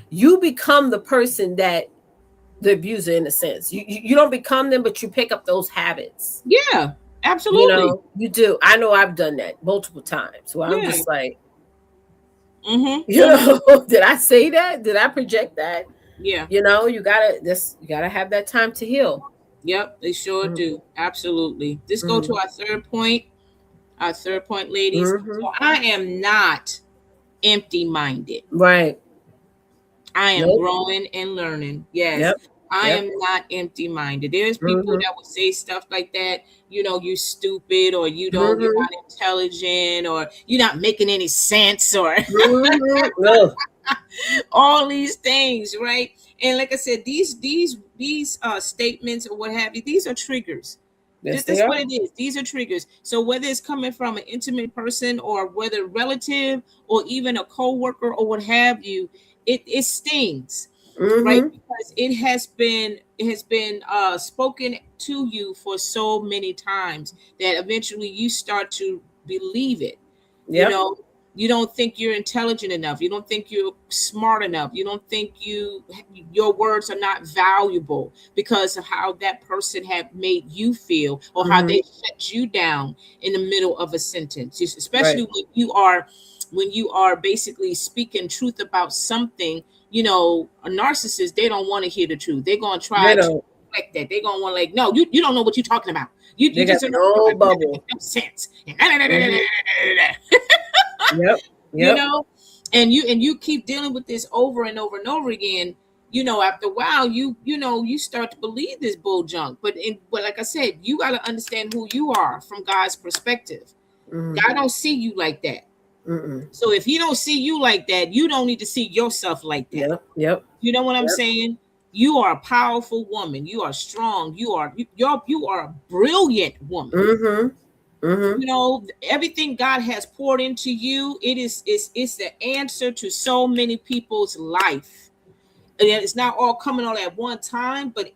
you become the person that the abuser in a sense. You don't become them, but you pick up those habits. Yeah. Absolutely. You do. I know I've done that multiple times where I'm Yeah. just like, Mm-hmm. Mm-hmm. did I say that? Did I project that? Yeah. You gotta have that time to heal. Yep. They sure do. Absolutely. Let's go to Mm-hmm. our third point. Our third point, ladies. Mm-hmm. So I am not empty-minded. Right. I am Nope. growing and learning. Yes, Yep. I Yep. am not empty-minded. There's people Mm-hmm. that would say stuff like that, you're stupid, or you're Mm-hmm. not intelligent, or you're not making any sense, or Mm-hmm. No. all these things, right? And like I said, these statements or what have you, these are triggers. Yes, they That's what are. it is. These are triggers. So whether it's coming from an intimate person or whether relative or even a coworker or what have you, it stings, right? Mm-hmm. Because it has been spoken to you for so many times that eventually you start to believe it. You Yep. know, you don't think you're intelligent enough. You don't think you're smart enough. You don't think your words are not valuable because of how that person have made you feel or how Mm-hmm. they shut you down in the middle of a sentence. Especially Right. when you are basically speaking truth about something, a narcissist, they don't want to hear the truth. They're gonna They try to don't. reflect that. They're gonna want like, no, you don't know what you're talking about. You They got just don't know what no you're talking about. That bubble. makes no sense. Mhm. Yep. you Yep. know, and you keep dealing with this over and over and over again. After a while, you start to believe this bull junk. But like I said, you got to understand who you are from God's perspective. Mhm. God don't see you like that. Mm-mm. So if he don't see you like that, you don't need to see yourself like that. Yep. Yep. You know what I'm Yep. saying? You are a powerful woman. You are strong. You are a brilliant woman. Mhm. Mhm. Everything God has poured into you, it's the answer to so many people's life. And it's not all coming all at one time, but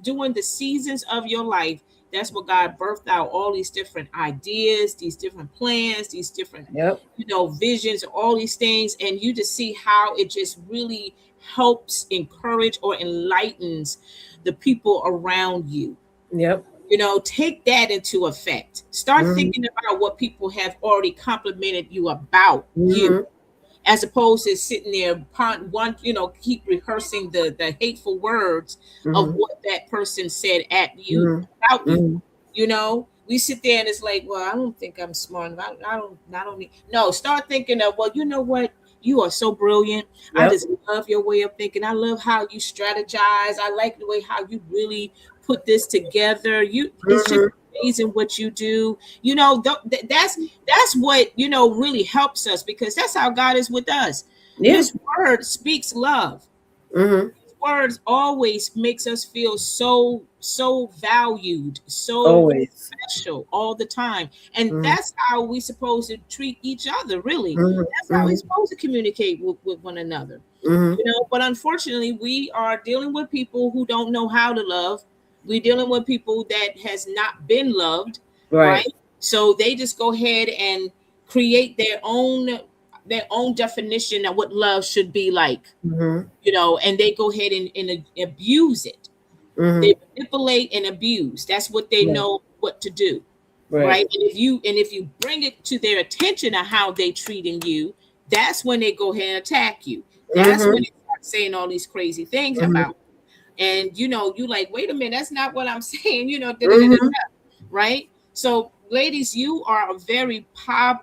during the seasons of your life, that's what God birthed out all these different ideas, these different plans, these different Yep. visions, all these things, and you just see how it just really helps encourage or enlightens the people around you. Yep. Take that into effect. Start Mhm. thinking about what people have already complimented you about you, Mhm. as opposed to sitting there keep rehearsing the hateful words of Mhm. what that person said at you, Mhm. about you. Mhm. We sit there and it's like, well, I don't think I'm smart enough. I don't need. No, start thinking of, well, you know what? You are so brilliant. I Yep. just love your way of thinking. I love how you strategize. I like the way how you really put this together. It's just Mhm. amazing what you do. That's what really helps us, because that's how God is with us. Yeah. His word speaks love. Mhm. Words always makes us feel so valued, so Always. special all the time. And Mhm. that's how we supposed to treat each other, really. Mhm. That's how we're Mhm. supposed to communicate with one another. Mhm. But unfortunately, we are dealing with people who don't know how to love. We're dealing with people that has not been loved, Right. right? So they just go ahead and create their own definition of what love should be like, Mhm. and they go ahead and abuse it. They Mhm. manipulate and abuse. That's what they Yeah. know what to do, Right. right? And if you bring it to their attention of how they treating you, that's when they go ahead and attack you. That's when Mhm. they start saying all these crazy things Mhm. about. And you like, wait a minute, that's not what I'm saying. Da, da, da, da, Mhm. da, right? So, ladies, you are a very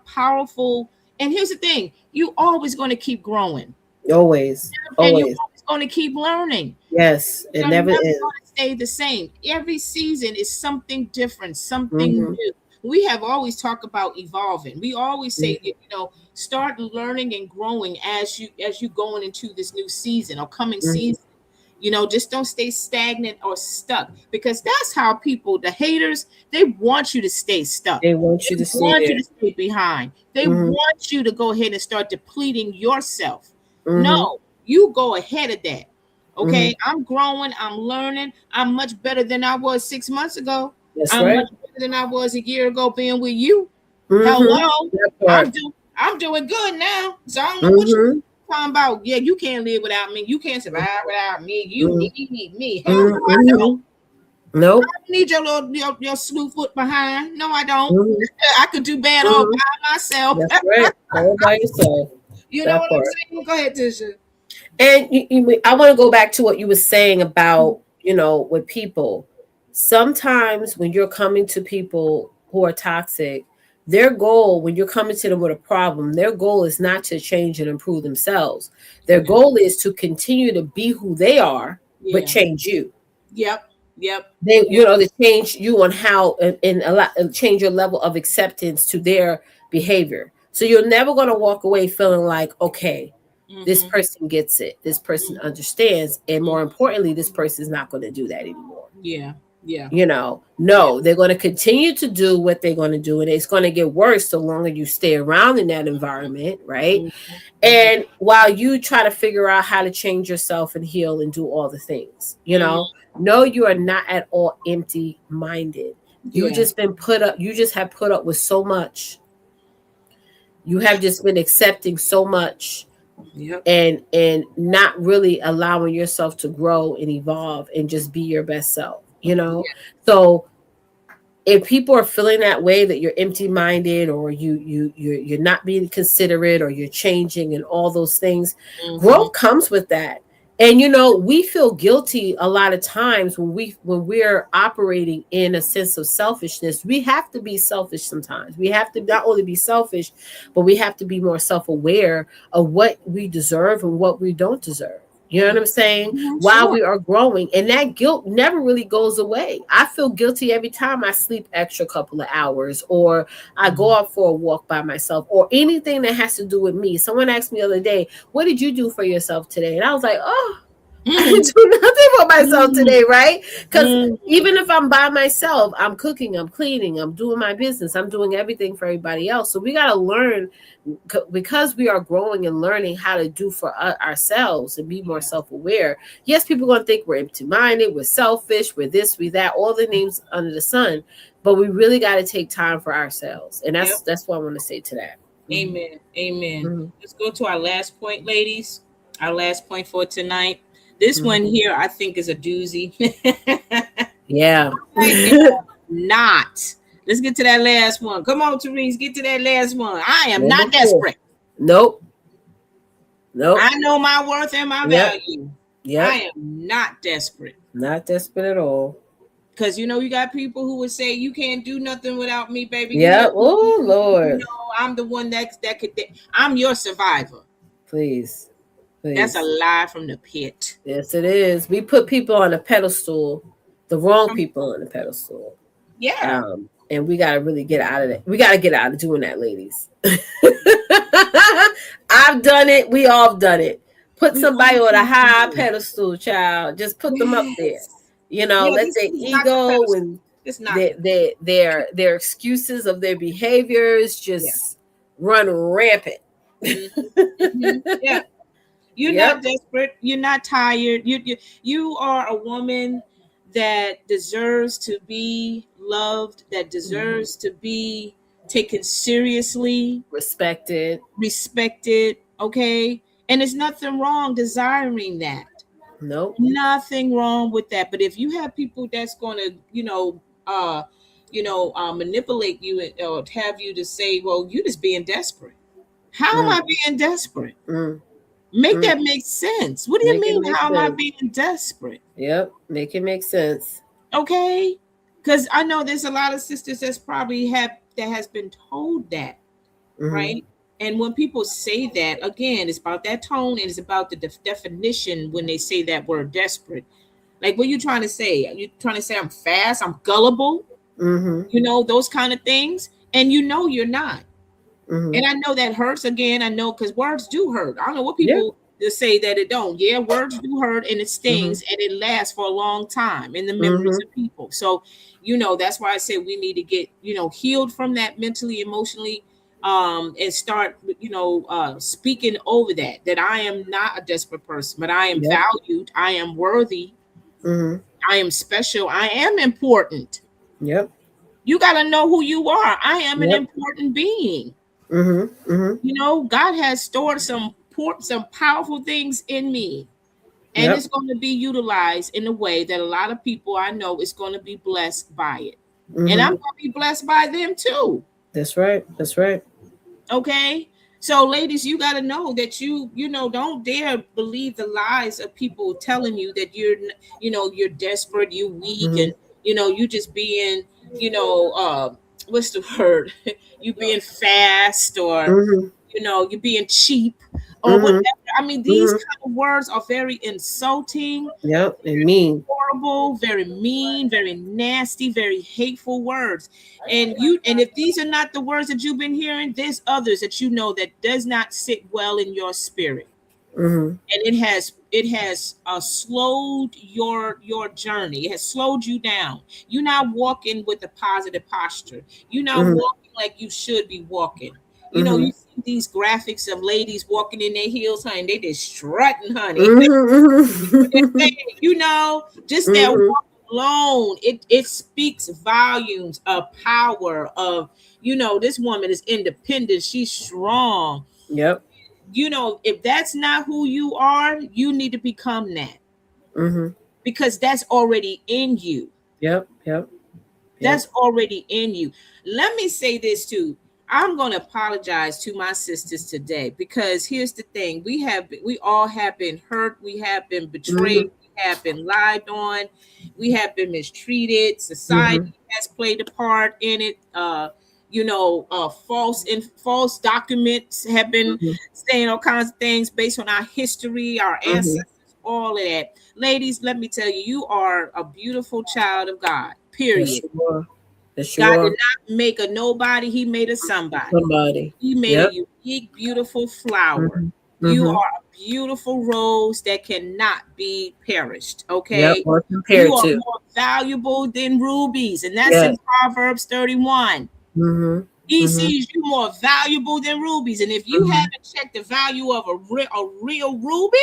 powerful. And here's the thing: you always going to keep growing, Always. and you're Always. always going to keep learning. Yes. It You're never never is. going to stay the same. Every season is something different, something Mhm. new. We have always talked about evolving. We always say, Mhm. start learning and growing as you going into this new season or coming Mhm. season. Just don't stay stagnant or stuck, because that's how people, the haters, they want you to stay stuck. They want you They to stay want you there. to stay behind. They Mhm. want you to go ahead and start depleting yourself. Mhm. No, you go ahead of that. Mhm. Okay, I'm growing, I'm learning, I'm much better than I was 6 months ago. That's I'm right. much better than I was a year ago being with you. Mhm. Hello, That I'm part. doing I'm doing good now. So I don't know what you Mhm. talking about. Yeah, you can't live without me. You can't survive without me. You Mhm. need me. Hell no, Mhm. I don't. Mhm. Nope. I don't need your slew foot behind. No, I don't. Mhm. I could do bad all Mhm. by myself. That's right. All by yourself. You know That what I'm part. saying? Go ahead, Tisha. And I want to go back to what you were saying about, with people. Sometimes when you're coming to people who are toxic, their goal, when you're coming to them with a problem, their goal is not to change and improve themselves. Their Yeah. goal is to continue to be who they are, but Yeah. change you. Yep. Yep. They, Yep. they change you on how, and a lot, change your level of acceptance to their behavior. So you're never going to walk away feeling like, okay, this Mm-hmm. person gets it, this person understands, and more importantly, this person is not going to do that anymore. Yeah. Yeah. Yeah. No, they're going to continue to do what they're going to do, and it's going to get worse the longer you stay around in that environment, right? Mm-hmm. And while you try to figure out how to change yourself and heal and do all the things, Mm-hmm. no, you are not at all empty minded. Yeah. You just have put up with so much. You have just been accepting so much, Yep. and not really allowing yourself to grow and evolve and just be your best self. Yeah. So if people are feeling that way, that you're empty minded, or you're not being considerate, or you're changing and all those things, Mm-hmm. growth comes with that. And you know, we feel guilty a lot of times when we're operating in a sense of selfishness. We have to be selfish sometimes. We have to not only be selfish, but we have to be more self-aware of what we deserve and what we don't deserve. You know what I'm saying? Mm-hmm. While Sure. we are growing. And that guilt never really goes away. I feel guilty every time I sleep extra couple of hours, or I go out for a walk by myself, or anything that has to do with me. Someone asked me the other day, what did you do for yourself today? And I was like, oh, I Mm-hmm. didn't do nothing for myself today, right? Because Mm-hmm. even if I'm by myself, I'm cooking, I'm cleaning, I'm doing my business, I'm doing everything for everybody else. So we got to learn, because we are growing and learning how to do for ourselves and be more self-aware. Yes, people are going to think we're empty-minded, we're selfish, we're this, we that, all the names under the sun, but we really got to take time for ourselves. And Yep. that's what I want to say to that. Mm-hmm. Amen. Amen. Mm-hmm. Let's go to our last point, ladies. Our last point for tonight. This Mm-hmm. one here, I think, is a doozy. Yeah. I am not. Let's get to that last one. Come on, Therese, get to that last one. I am Number not 4. desperate. Nope. Nope. I know my worth and my Yep. value. Yep. I am not desperate. Not desperate at all. Because you got people who would say you can't do nothing without me, baby. Yep. Oh Lord. I'm the one that could. I'm your survivor. Please. That's a Please. lie from the pit. Yes, it is. We put people on a pedestal, the wrong people on the pedestal. Yeah. And we gotta really get out of it. We gotta get out of doing that, ladies. I've done it. We all done it. Put We somebody all on a have to high do it. pedestal, child. Just put them up there. Yes. You know, Yeah, let this their is not the ego pedestal. and It's not the their excuses of their behaviors yeah. just run rampant. Mm-hmm. Yeah. You're not Yep. desperate. You're not tired. You are a woman that deserves to be loved, that Mhm. deserves to be taken seriously, Respected. respected, okay? And there's nothing wrong desiring that. Nope. Nothing wrong with that. But if you have people that's going to, manipulate you or have you to say, well, you just being desperate. How am Mm, I being desperate? mm, Make mm. that make sense. What do you Make it mean? make How am I sense. being desperate? Yep. Make it make sense. Okay. Because I know there's a lot of sisters that's probably have that has been told that, Hmm. right? And when people say that, again, it's about that tone and it's about the definition when they say that word desperate. Like, what are you trying to say? Are you trying to say I'm fast? I'm gullible? Hmm. Those kind of things. And you're not. Hmm. And I know that hurts. Again, I know because words do hurt. I don't know what Yeah. people just say that it don't. Yeah, words do hurt and it Hmm. stings and it lasts for a long time in the memories Hmm. of people. So, that's why I say we need to get, healed from that mentally, emotionally, and start, speaking over that I am not a desperate person, but I am Yep. valued. I am worthy. Hmm. I am special. I am important. Yep. You got to know who you are. I am an Yep. important being. Hmm. Hmm. God has stored some powerful things in me, and Yep. it's going to be utilized in a way that a lot of people I know is going to be blessed by it, and I'm Hmm. going to be blessed by them too. That's right. That's right. Okay, so ladies, you got to know that don't dare believe the lies of people telling you that you're desperate, you weak, Hmm. and you just being what's the word you being fast, or Hmm. you're being cheap or whatever. Hmm. I mean, these Hmm. kind of words are very insulting, Yep. And mean. horrible, very mean, very nasty, very hateful words. And if these are not the words that you've been hearing, there's others that that does not sit well in your spirit. Hmm. And it has slowed your journey. It has slowed you down. You're not walking with a positive posture. You're not Hmm. walking like you should be walking. Hmm. You see these graphics of ladies walking in their heels, honey. They just strutting, honey. Hmm. Just that Hmm. walk alone, it speaks volumes of power of, this woman is independent. She's strong. Yep. If that's not who you are, you need to become that Hmm. because that's already in you. Yep. Yep. That's already in you. Let me say this too. I'm going to apologize to my sisters today, because here's the thing. We all have been hurt. We have been betrayed. We have been lied on. We have been mistreated. Society has played a part in it. False documents have been saying all kinds of things based on our history, our ancestors, all of that. Ladies, let me tell you, you are a beautiful child of God. Period. God did not make a nobody, he made a somebody. He made a unique, beautiful flower. You are a beautiful rose that cannot be perished. Okay. You are more valuable than rubies. And that's in Proverbs 31. He sees you more valuable than rubies. And if you haven't checked the value of a real ruby,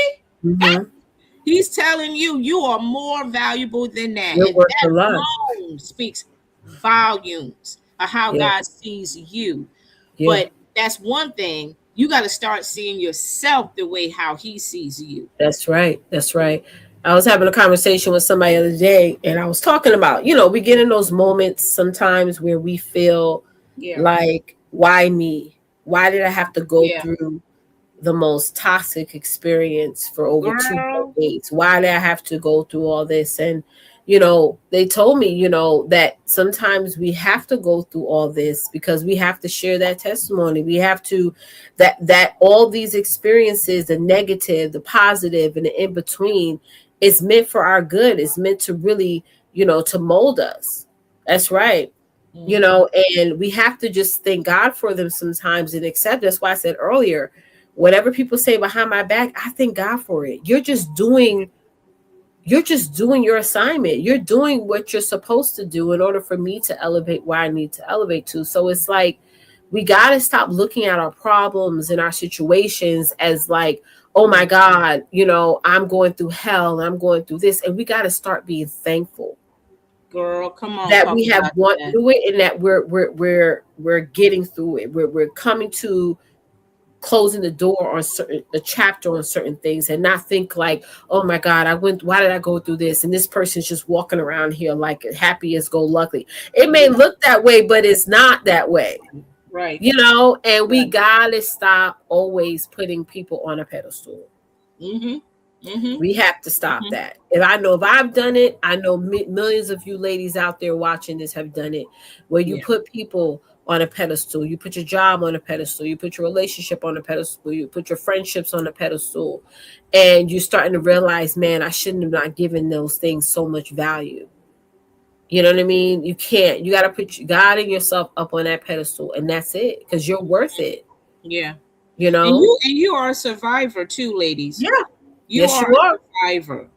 he's telling you you are more valuable than that. And that alone speaks volumes of how God sees you. But that's one thing. You got to start seeing yourself the way how he sees you. That's right. That's right. I was having a conversation with somebody the other day, and I was talking about, we get in those moments sometimes where we feel like, why me? Why did I have to go through the most toxic experience for over 2 decades? Why did I have to go through all this? And they told me, that sometimes we have to go through all this because we have to share that testimony. We have to, that all these experiences, the negative, the positive, and the in between, is meant for our good. It's meant to really, to mold us. That's right. And we have to just thank God for them sometimes and accept. That's why I said earlier, whatever people say behind my back, I thank God for it. You're just doing your assignment. You're doing what you're supposed to do in order for me to elevate where I need to elevate to. So it's like, we got to stop looking at our problems and our situations as like, oh my God, I'm going through hell and I'm going through this. And we got to start being thankful. Girl, come on. That we have gone through it, and that we're getting through it. We're coming to closing the door on a chapter on certain things, and not think like, oh my God, why did I go through this? And this person's just walking around here like happy as go lucky. It may look that way, but it's not that way. Right. And we gotta stop always putting people on a pedestal. We have to stop that. If I've done it, I know millions of you ladies out there watching this have done it, where you put people on a pedestal. You put your job on a pedestal. You put your relationship on a pedestal. You put your friendships on a pedestal. And you're starting to realize, man, I shouldn't have not given those things so much value. You know what I mean? You can't. You got to put God and yourself up on that pedestal, and that's it, because you're worth it. Yeah. And you are a survivor too, ladies. Yeah. You are a survivor.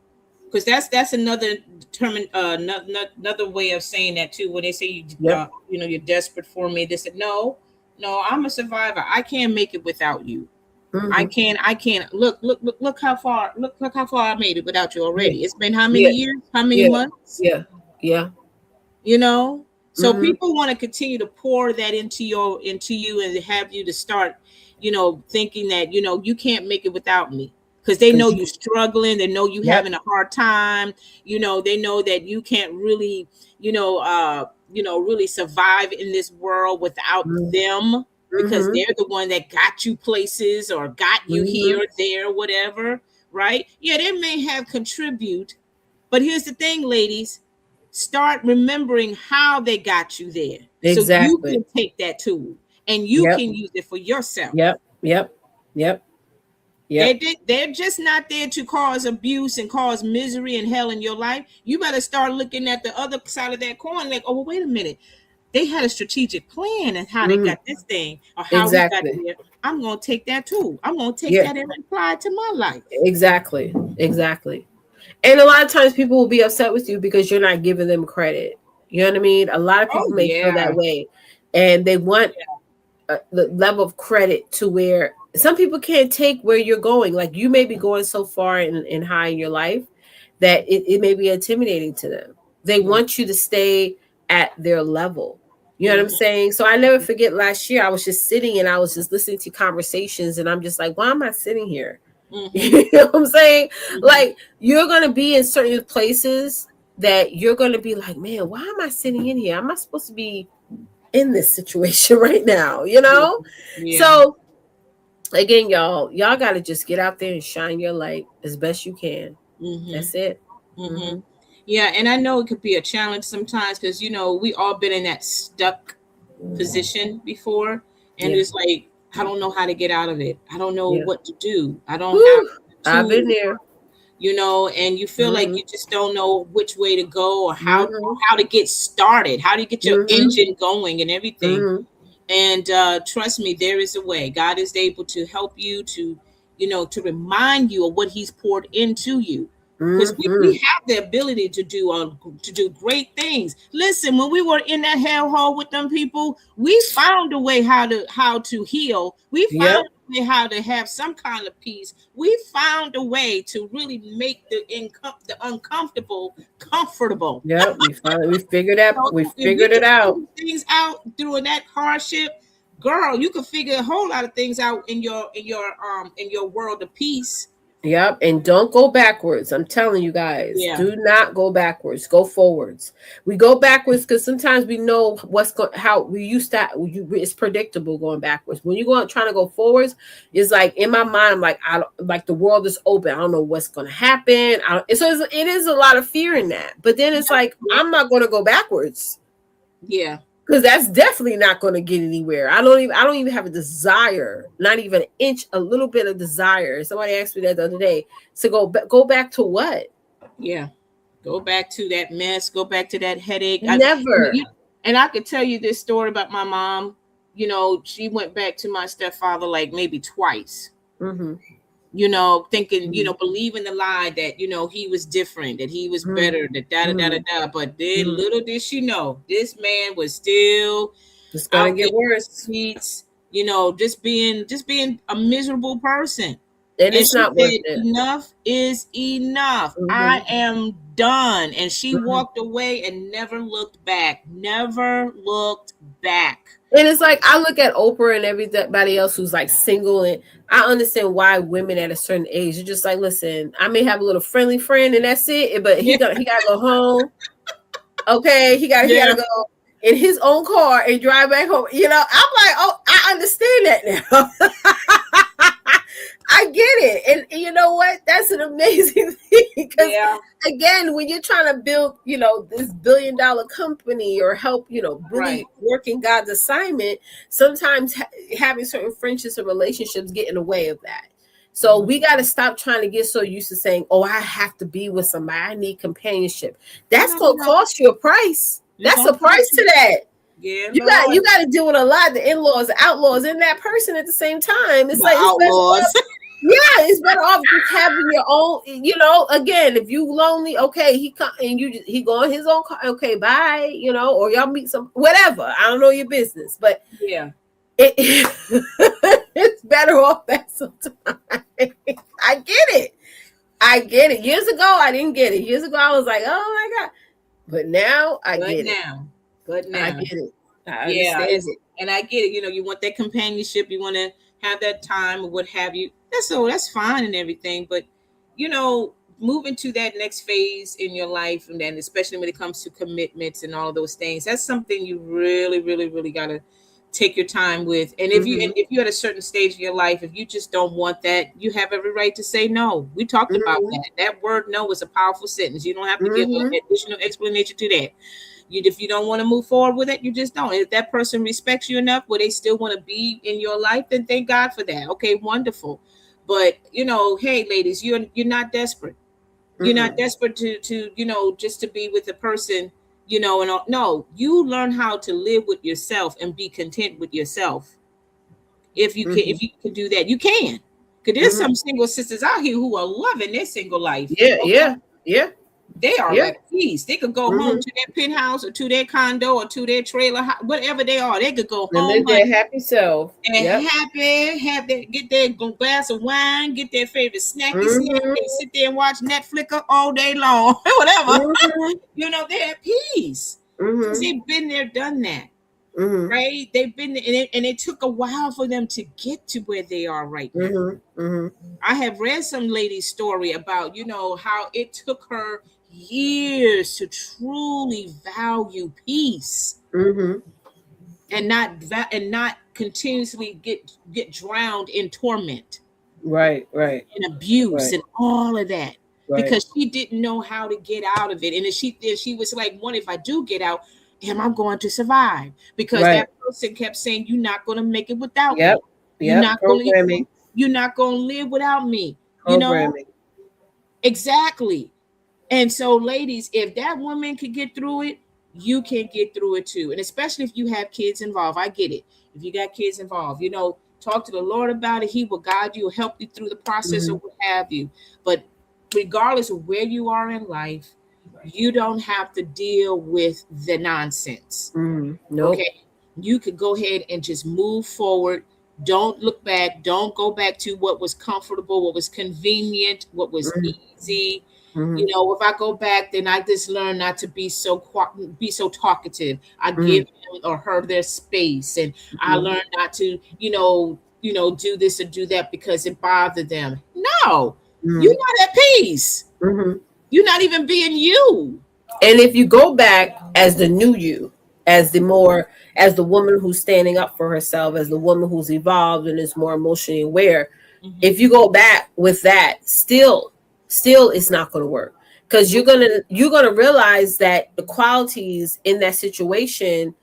Because that's another term, another way of saying that too. When they say you're desperate for me, they said no, I'm a survivor. I can't make it without you. I can't. Look how far. Look how far I made it without you already. It's been how many years? How many months? Yeah. So people want to continue to pour that into you and have you to start, thinking that you can't make it without me. Because they know you're struggling, they know you having a hard time, they know that you can't really, really survive in this world without them, because they're the one that got you places or got you here or there, whatever, right? Yeah, they may have contribute, but here's the thing, ladies, start remembering how they got you there. Exactly. So you can take that tool and you can use it for yourself. Yep. They're just not there to cause abuse and cause misery and hell in your life. You better start looking at the other side of that coin, like, oh, well, wait a minute. They had a strategic plan and how they got this thing, or how we got there. I'm going to take that too. I'm going to take that and apply it to my life. Exactly. And a lot of times people will be upset with you because you're not giving them credit. You know what I mean? A lot of people may feel that way, and they want the level of credit to where some people can't take where you're going. Like, you may be going so far and high in your life that it may be intimidating to them. They want you to stay at their level. You know what I'm saying? So I never forget last year, I was just sitting and I was just listening to conversations, and I'm just like, why am I sitting here? You know what I'm saying? Like, you're going to be in certain places that you're going to be like, man, why am I sitting in here? Am I supposed to be in this situation right now? You Yeah. know? Yeah. So again, y'all got to just get out there and shine your light as best you can. Mm-hmm. That's it. Mm-hmm. Yeah, and I know it could be a challenge sometimes because we all been in that stuck position before, and Yeah. it's like I don't know how to get out of it. I don't know Yeah. what to do. I don't have Whew, I've tools, been there. and you feel like Mm-hmm. you just don't know which way to go or Mm-hmm. how to get started, how do you get your Mm-hmm. engine going and everything. Mm-hmm. And trust me, there is a way. God is able to help you to remind you of what He's poured into you. Because we Mm-hmm. have the ability to do great things. Listen, when we were in that hellhole with them people, we found a way how to heal. We Yep. found a way how to have some kind of peace. We found a way to really make the uncomfortable comfortable. Yep. We If we figured it can out. figure things out through that hardship, girl, you can figure a whole lot of things out in your world of peace. Yep, and don't go backwards. I'm telling you guys, Yeah, do not go backwards. Go forwards. We go backwards because sometimes we know how we used to. It's predictable going backwards. When you go trying to go forwards, it's like in my mind, I'm like, I don't, like the world is open. I don't know what's going to happen. It is a lot of fear in that. But then it's like yeah, I'm not going to go backwards yeah. because that's definitely not going to get anywhere. I don't even have a desire, not even an inch, a little bit of desire. Somebody asked me that the other day. So go back to what? Yeah. Go back to that mess. Go back to that headache. Never. And I could tell you this story about my mom. She went back to my stepfather like maybe twice. Mm-hmm. Thinking, Mm-hmm. believing the lie that he was different, that he was Mm-hmm. better, that da da da da Mm-hmm. da. But then Mm-hmm. little did she know, this man was still It's gonna out there get in the worse, streets, just being a miserable person. and And it's she not worth said, it. enough is enough. Mm-hmm. I am done. And she Mm-hmm. walked away and never looked back. Never looked back. And it's like I look at Oprah and everybody else who's like single, and I understand why women at a certain age are just like, listen, I may have a little friendly friend and that's it, but Yeah. he gotta go home. Okay, he gotta Yeah. go in his own car and drive back home. I'm like, oh, I understand that now. I get it, and you know what? That's an amazing thing because Yeah. again, when you're trying to build, this $1 billion company or help, Right. really work in God's assignment, sometimes having certain friendships and relationships get in the way of that. So Mhm. we got to stop trying to get so used to saying, "Oh, I have to be with somebody. I need companionship." That's No, gonna no. cost you a price. It's That's gonna a cost price you. to that. Yeah, You Lord. got to deal with a lot. The in-laws, the outlaws, and that person at the same time. It's The like it's better outlaws. off. Yeah, it's better off just having your own. Again, if you lonely, okay, he come and he go on his own car. Okay, bye. Or y'all meet some whatever. I don't know your business, but Yeah. it it's better off that sometimes. I get it. I get it. Years ago, I didn't get it. Years ago, I was like, oh my God. But now I But get it. now. But I now. get it. I Yeah, understand it. and I get it. You want that companionship, you want to have that time or what have you. That's fine and everything, but moving to that next phase in your life, and then especially when it comes to commitments and all of those things, that's something you really, really, really got to take your time with. And if you Mm-hmm. and if you're at a certain stage of your life, if you just don't want that, you have every right to say no. We talked about Mm-hmm. that. That word no is a powerful sentence. You don't have to give an Mm-hmm. additional explanation to that. If you don't want to move forward with it, you just don't. If that person respects you enough where they still want to be in your life, then thank God for that. Okay, wonderful. But hey, ladies, you're not desperate. You're not Mm-mm. desperate to just to be with a person. And no, you learn how to live with yourself and be content with yourself. Mm-hmm. If you can do that, you can. Because there's Mm-hmm. some single sisters out here who are loving their single life. Yeah, Okay, yeah, yeah, they are yeah. at peace. They could go home Mm-hmm. to their penthouse or to their condo or to their trailer, whatever they are. They could go And home, live honey, their happy self. and Yep. get their glass of wine, get their favorite snacky snack, Mm-hmm. and sit there and watch Netflix all day long, whatever. Mm-hmm. They're at peace because Mm-hmm. they've been there, done that, Mm-hmm. right? They've been there, and it took a while for them to get to where they are right now. Mm-hmm. Mm-hmm. I have read some lady's story about, how it took her years to truly value peace Mm-hmm. and not continuously get drowned in torment Right, right, and abuse right, and all of that, right. because she didn't know how to get out of it. And she was like, "One, if I do get out, am I going to survive?" Because Right. that person kept saying, "You're not going to make it without Yep. me. You're Yep. not going to Programming. you're not going to live without me." You know Programming. exactly. And so, ladies, if that woman could get through it, you can get through it too. And especially if you have kids involved, I get it. If you got kids involved, talk to the Lord about it. He will guide you, help you through the process, or Mm-hmm. what have you. But regardless of where you are in life, you don't have to deal with the nonsense. Mm-hmm. Nope. Okay. You could go ahead and just move forward. Don't look back. Don't go back to what was comfortable, what was convenient, what was Mm-hmm. easy. Mm-hmm. If I go back, then I just learn not to be so talkative. I Mm-hmm. give him or her their space, and I Mm-hmm. learn not to, do this or do that because it bothered them. No, you're not at peace. Mm-hmm. You're not even being you. And if you go back as the new you, as the woman who's standing up for herself, as the woman who's evolved and is more emotionally aware, Mhm. if you go back with that, still it's not going to work, because you're gonna realize that the qualities in that situation,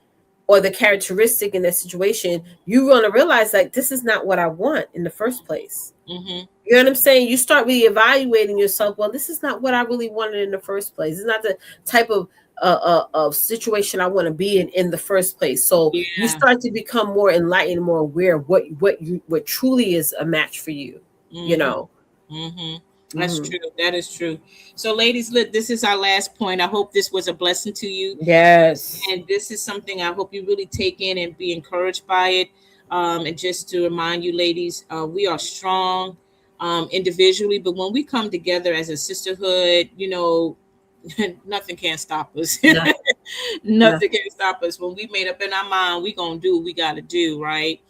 or the characteristic in that situation, you're going to realize like this is not what I want in the first place. Mhm. You know what I'm saying? You start really evaluating yourself. Well, this is not what I really wanted in the first place. It's not the type of situation I want to be in the first place. So you Yeah. start to become more enlightened, more aware of what truly is a match for you. You Mhm. know. Mhm. That's Mm-hmm. true. That is true. So, ladies, look, this is our last point. I hope this was a blessing to you, Yes. and this is something I hope you really take in and be encouraged by it. And just to remind you, ladies, we are strong individually, but when we come together as a sisterhood, nothing can stop us. Nothing. Nothing Nothing. can stop us. When we made up in our mind, we gonna do what we gotta do, right?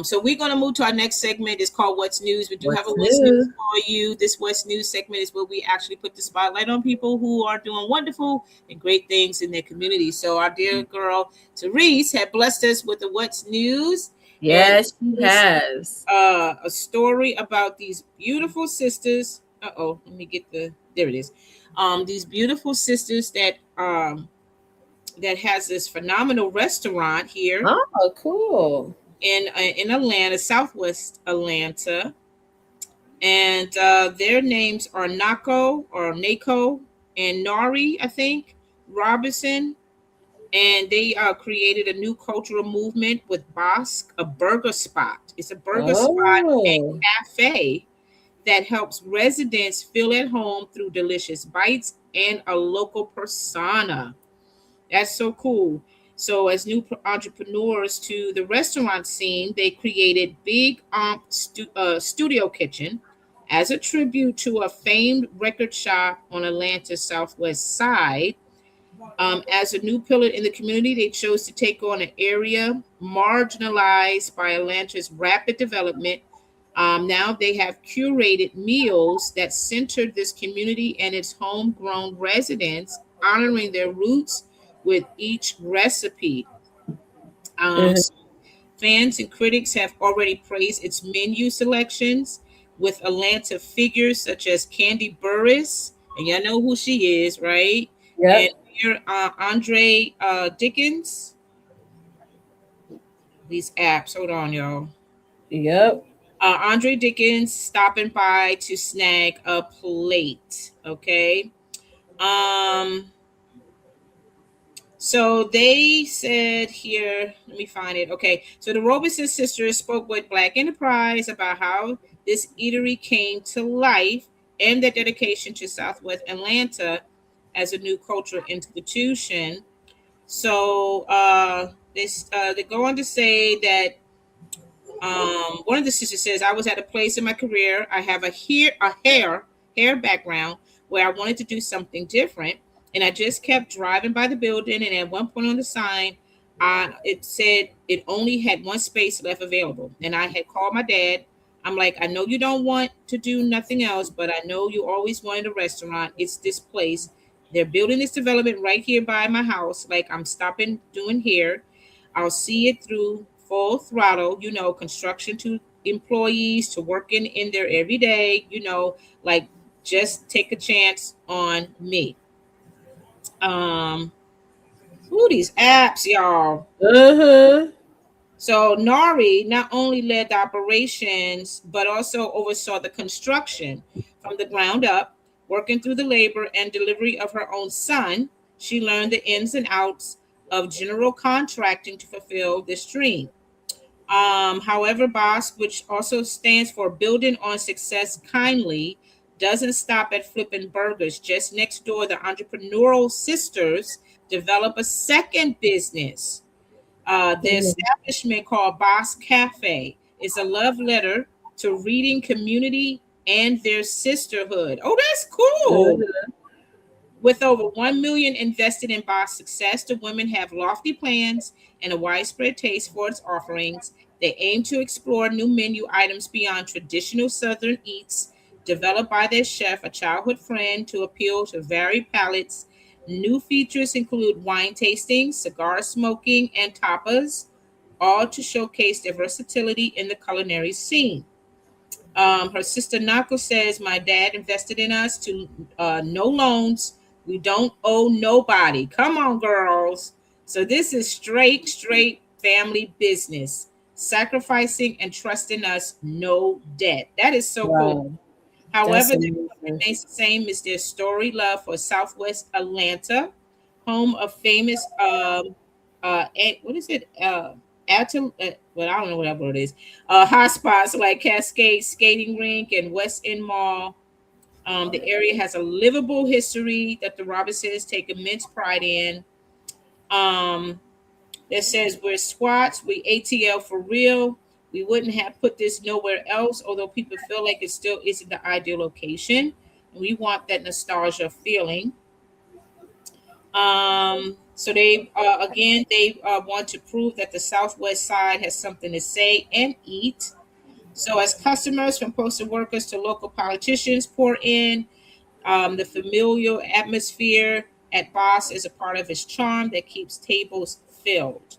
So we're gonna move to our next segment. It's called What's News. We do have a What's What's News new? for you. This What's News segment is where we actually put the spotlight on people who are doing wonderful and great things in their community. So our dear girl Therese had blessed us with the What's News, and Yes, she this has. a story about these beautiful sisters. Let me get there it is. These beautiful sisters that has this phenomenal restaurant here Oh, cool. in Atlanta, Southwest Atlanta, and their names are Nako and Nari, I think Robinson, and they created a new cultural movement with Bosque, a burger spot. It's a burger spot and Oh. cafe that helps residents feel at home through delicious bites and a local persona. That's so cool. So, as new entrepreneurs to the restaurant scene, they created Big Studio Kitchen as a tribute to a famed record shop on Atlanta's southwest side. As a new pillar in the community, they chose to take on an area marginalized by Atlanta's rapid development. Now they have curated meals that centered this community and its homegrown residents, honoring their roots with each recipe. Mhm. So fans and critics have already praised its menu selections with Atlanta figures such as Candy Burris, and y'all know who she is, right? And Yep. here, Andre Dickens. These apps, hold on, y'all. Yep. Andre Dickens stopping by to snag a plate. Okay. Um, So they said here, let me find it. Okay. So the Robinson sisters spoke with Black Enterprise about how this eatery came to life and their dedication to Southwest Atlanta as a new cultural institution. So they go on to say that one of the sisters says, I was at a place in my career. I have a hair background where I wanted to do something different. And I just kept driving by the building. And at one point on the sign, it said it only had one space left available. And I had called my dad. I'm like, I know you don't want to do nothing else, but I know you always wanted a restaurant. It's this place. They're building this development right here by my house. Like, I'm stopping doing here. I'll see it through full throttle, construction to employees to working in there every day, like, just take a chance on me. Um, Ooh, these apps, y'all. Uh-huh. So Nari not only led the operations, but also oversaw the construction from the ground up, working through the labor and delivery of her own son. She learned the ins and outs of general contracting to fulfill this dream. However, BOSS, which also stands for Building on Success Kindly, doesn't stop at flipping burgers. Just next door, the entrepreneurial sisters develop a second business. The establishment called Boss Cafe is a love letter to reading community and their sisterhood. Oh, that's cool. Uh-huh. With over 1 million invested in Boss success, the women have lofty plans and a widespread taste for its offerings. They aim to explore new menu items beyond traditional Southern eats, developed by their chef, a childhood friend, to appeal to varied palates. New features include wine tasting, cigar smoking, and tapas, all to showcase their versatility in the culinary scene. Her sister Nako says, "My dad invested in us to no loans. We don't owe nobody. Come on, girls." So this is straight family business, sacrificing and trusting us, no debt. That is so cool. Wow. However, That's their core amazing. remains the same is their story love for Southwest Atlanta, home of famous what is it? Well, I don't know what that word is. Hot spots like Cascade Skating Rink and West End Mall. The area has a livable history that the Robinsons take immense pride in. Um, that says we're SWATs, we ATL for real. We wouldn't have put this nowhere else, although people feel like it still isn't the ideal location. And we want that nostalgia feeling. So they again they want to prove that the Southwest Side has something to say and eat. So as customers from postal workers to local politicians pour in, the familial atmosphere at Boss is a part of its charm that keeps tables filled.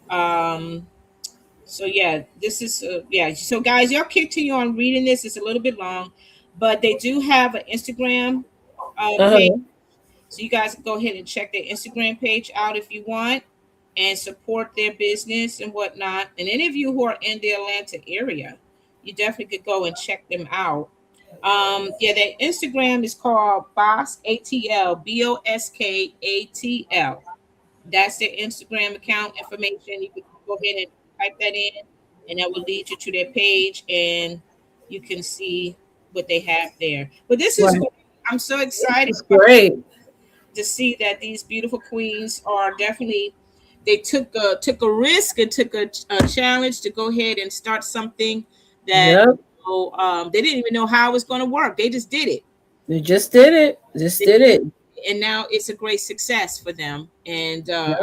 Um, so yeah, this is yeah. So guys, y'all continue on reading this. It's a little bit long, but they do have an Instagram page, Uh-huh. so you guys can go ahead and check their Instagram page out if you want and support their business and whatnot. And any of you who are in the Atlanta area, you definitely could go and check them out. Yeah, their Instagram is called Boss ATL, BOSKATL. That's their Instagram account information. You can go ahead and type that in, and that will lead you to their page, and you can see what they have there. But this is Right. great. I'm so excited It's great. to see that these beautiful queens are definitely they took a risk and took a challenge to go ahead and start something that Yep. they didn't even know how it was going to work. They just did it. You just did it. Just They did did it. and now it's a great success for them. And Yep.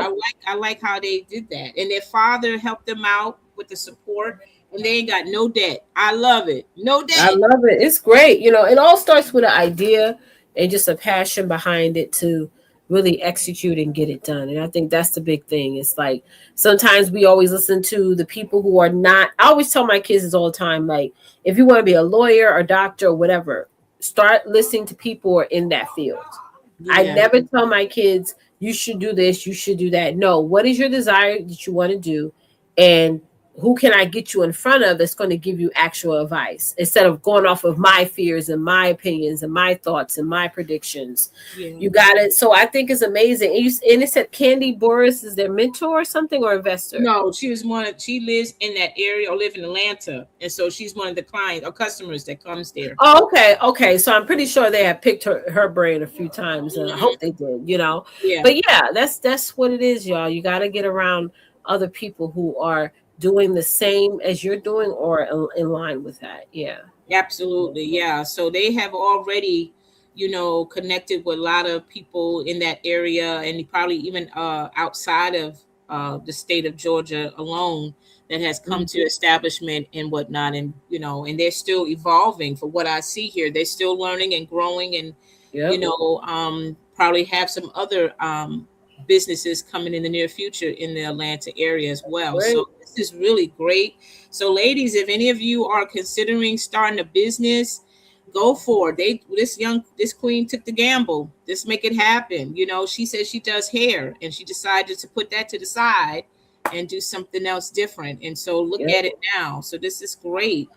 I like how they did that. And their father helped them out with the support, and they ain't got no debt. I love it. No I debt. love it. It's great. It all starts with an idea and just a passion behind it to really execute and get it done. And I think that's the big thing. It's like sometimes we always listen to the people who are not. I always tell my kids this all the time, like, if you want to be a lawyer or doctor or whatever, start listening to people who are in that field. I Yeah. never tell my kids, you should do this, you should do that. No, what is your desire that you want to do? And who can I get you in front of that's going to give you actual advice instead of going off of my fears and my opinions and my thoughts and my predictions? Yeah. You got it. So I think it's amazing. And it said Candy Boris is their mentor or something or investor. No, she lives in that area or live in Atlanta. And so she's one of the clients or customers that comes there. Oh, okay, okay. So I'm pretty sure they have picked her brain a few times, and I Mhm. hope they did. Yeah. But yeah, that's what it is, y'all. You got to get around other people who are doing the same as you're doing or in line with that. Yeah. Absolutely, yeah. So they have already, connected with a lot of people in that area, and probably even outside of the state of Georgia alone. that has come to establishment and whatnot, and and they're still evolving. For what I see here, they're still learning and growing, and Yep. probably have some other businesses coming in the near future in the Atlanta area as well. Great. So this is really great. So ladies, if any of you are considering starting a business, go for it. This queen took the gamble. Let's make it happen. She says she does hair, and she decided to put that to the side and do something else different. And so look Yep. at it now. So this is great.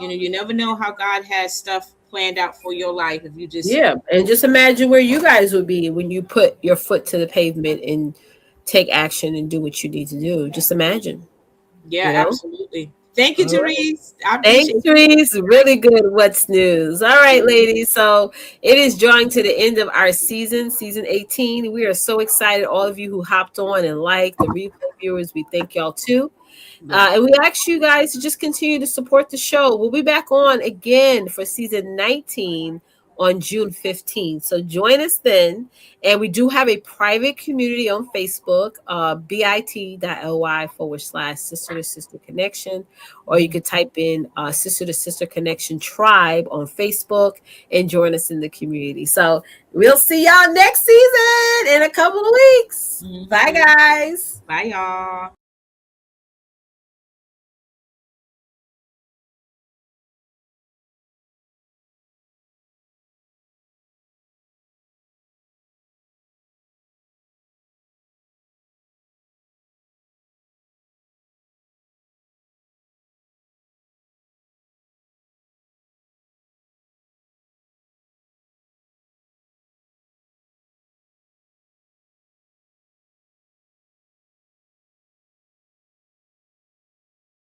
You never know how God has stuff planned out for your life if you just Yeah, and just imagine where you guys would be when you put your foot to the pavement and take action and do what you need to do. Just imagine, yeah, you know. absolutely. Thank you, All right. Therese. I Thanks, appreciate you. Reese. Really good. What's news? All right, ladies. So it is drawing to the end of our season 18. We are so excited. All of you who hopped on and liked, the replay viewers, we thank y'all too. Yeah. And we ask you guys to just continue to support the show. We'll be back on again for season 19 on June 15th. So join us then. And we do have a private community on Facebook, bit.ly/sister to sister connection. Or you could type in Sister to Sister Connection Tribe on Facebook and join us in the community. So we'll see y'all next season in a couple of weeks. Bye, Mhm. guys. Bye, y'all.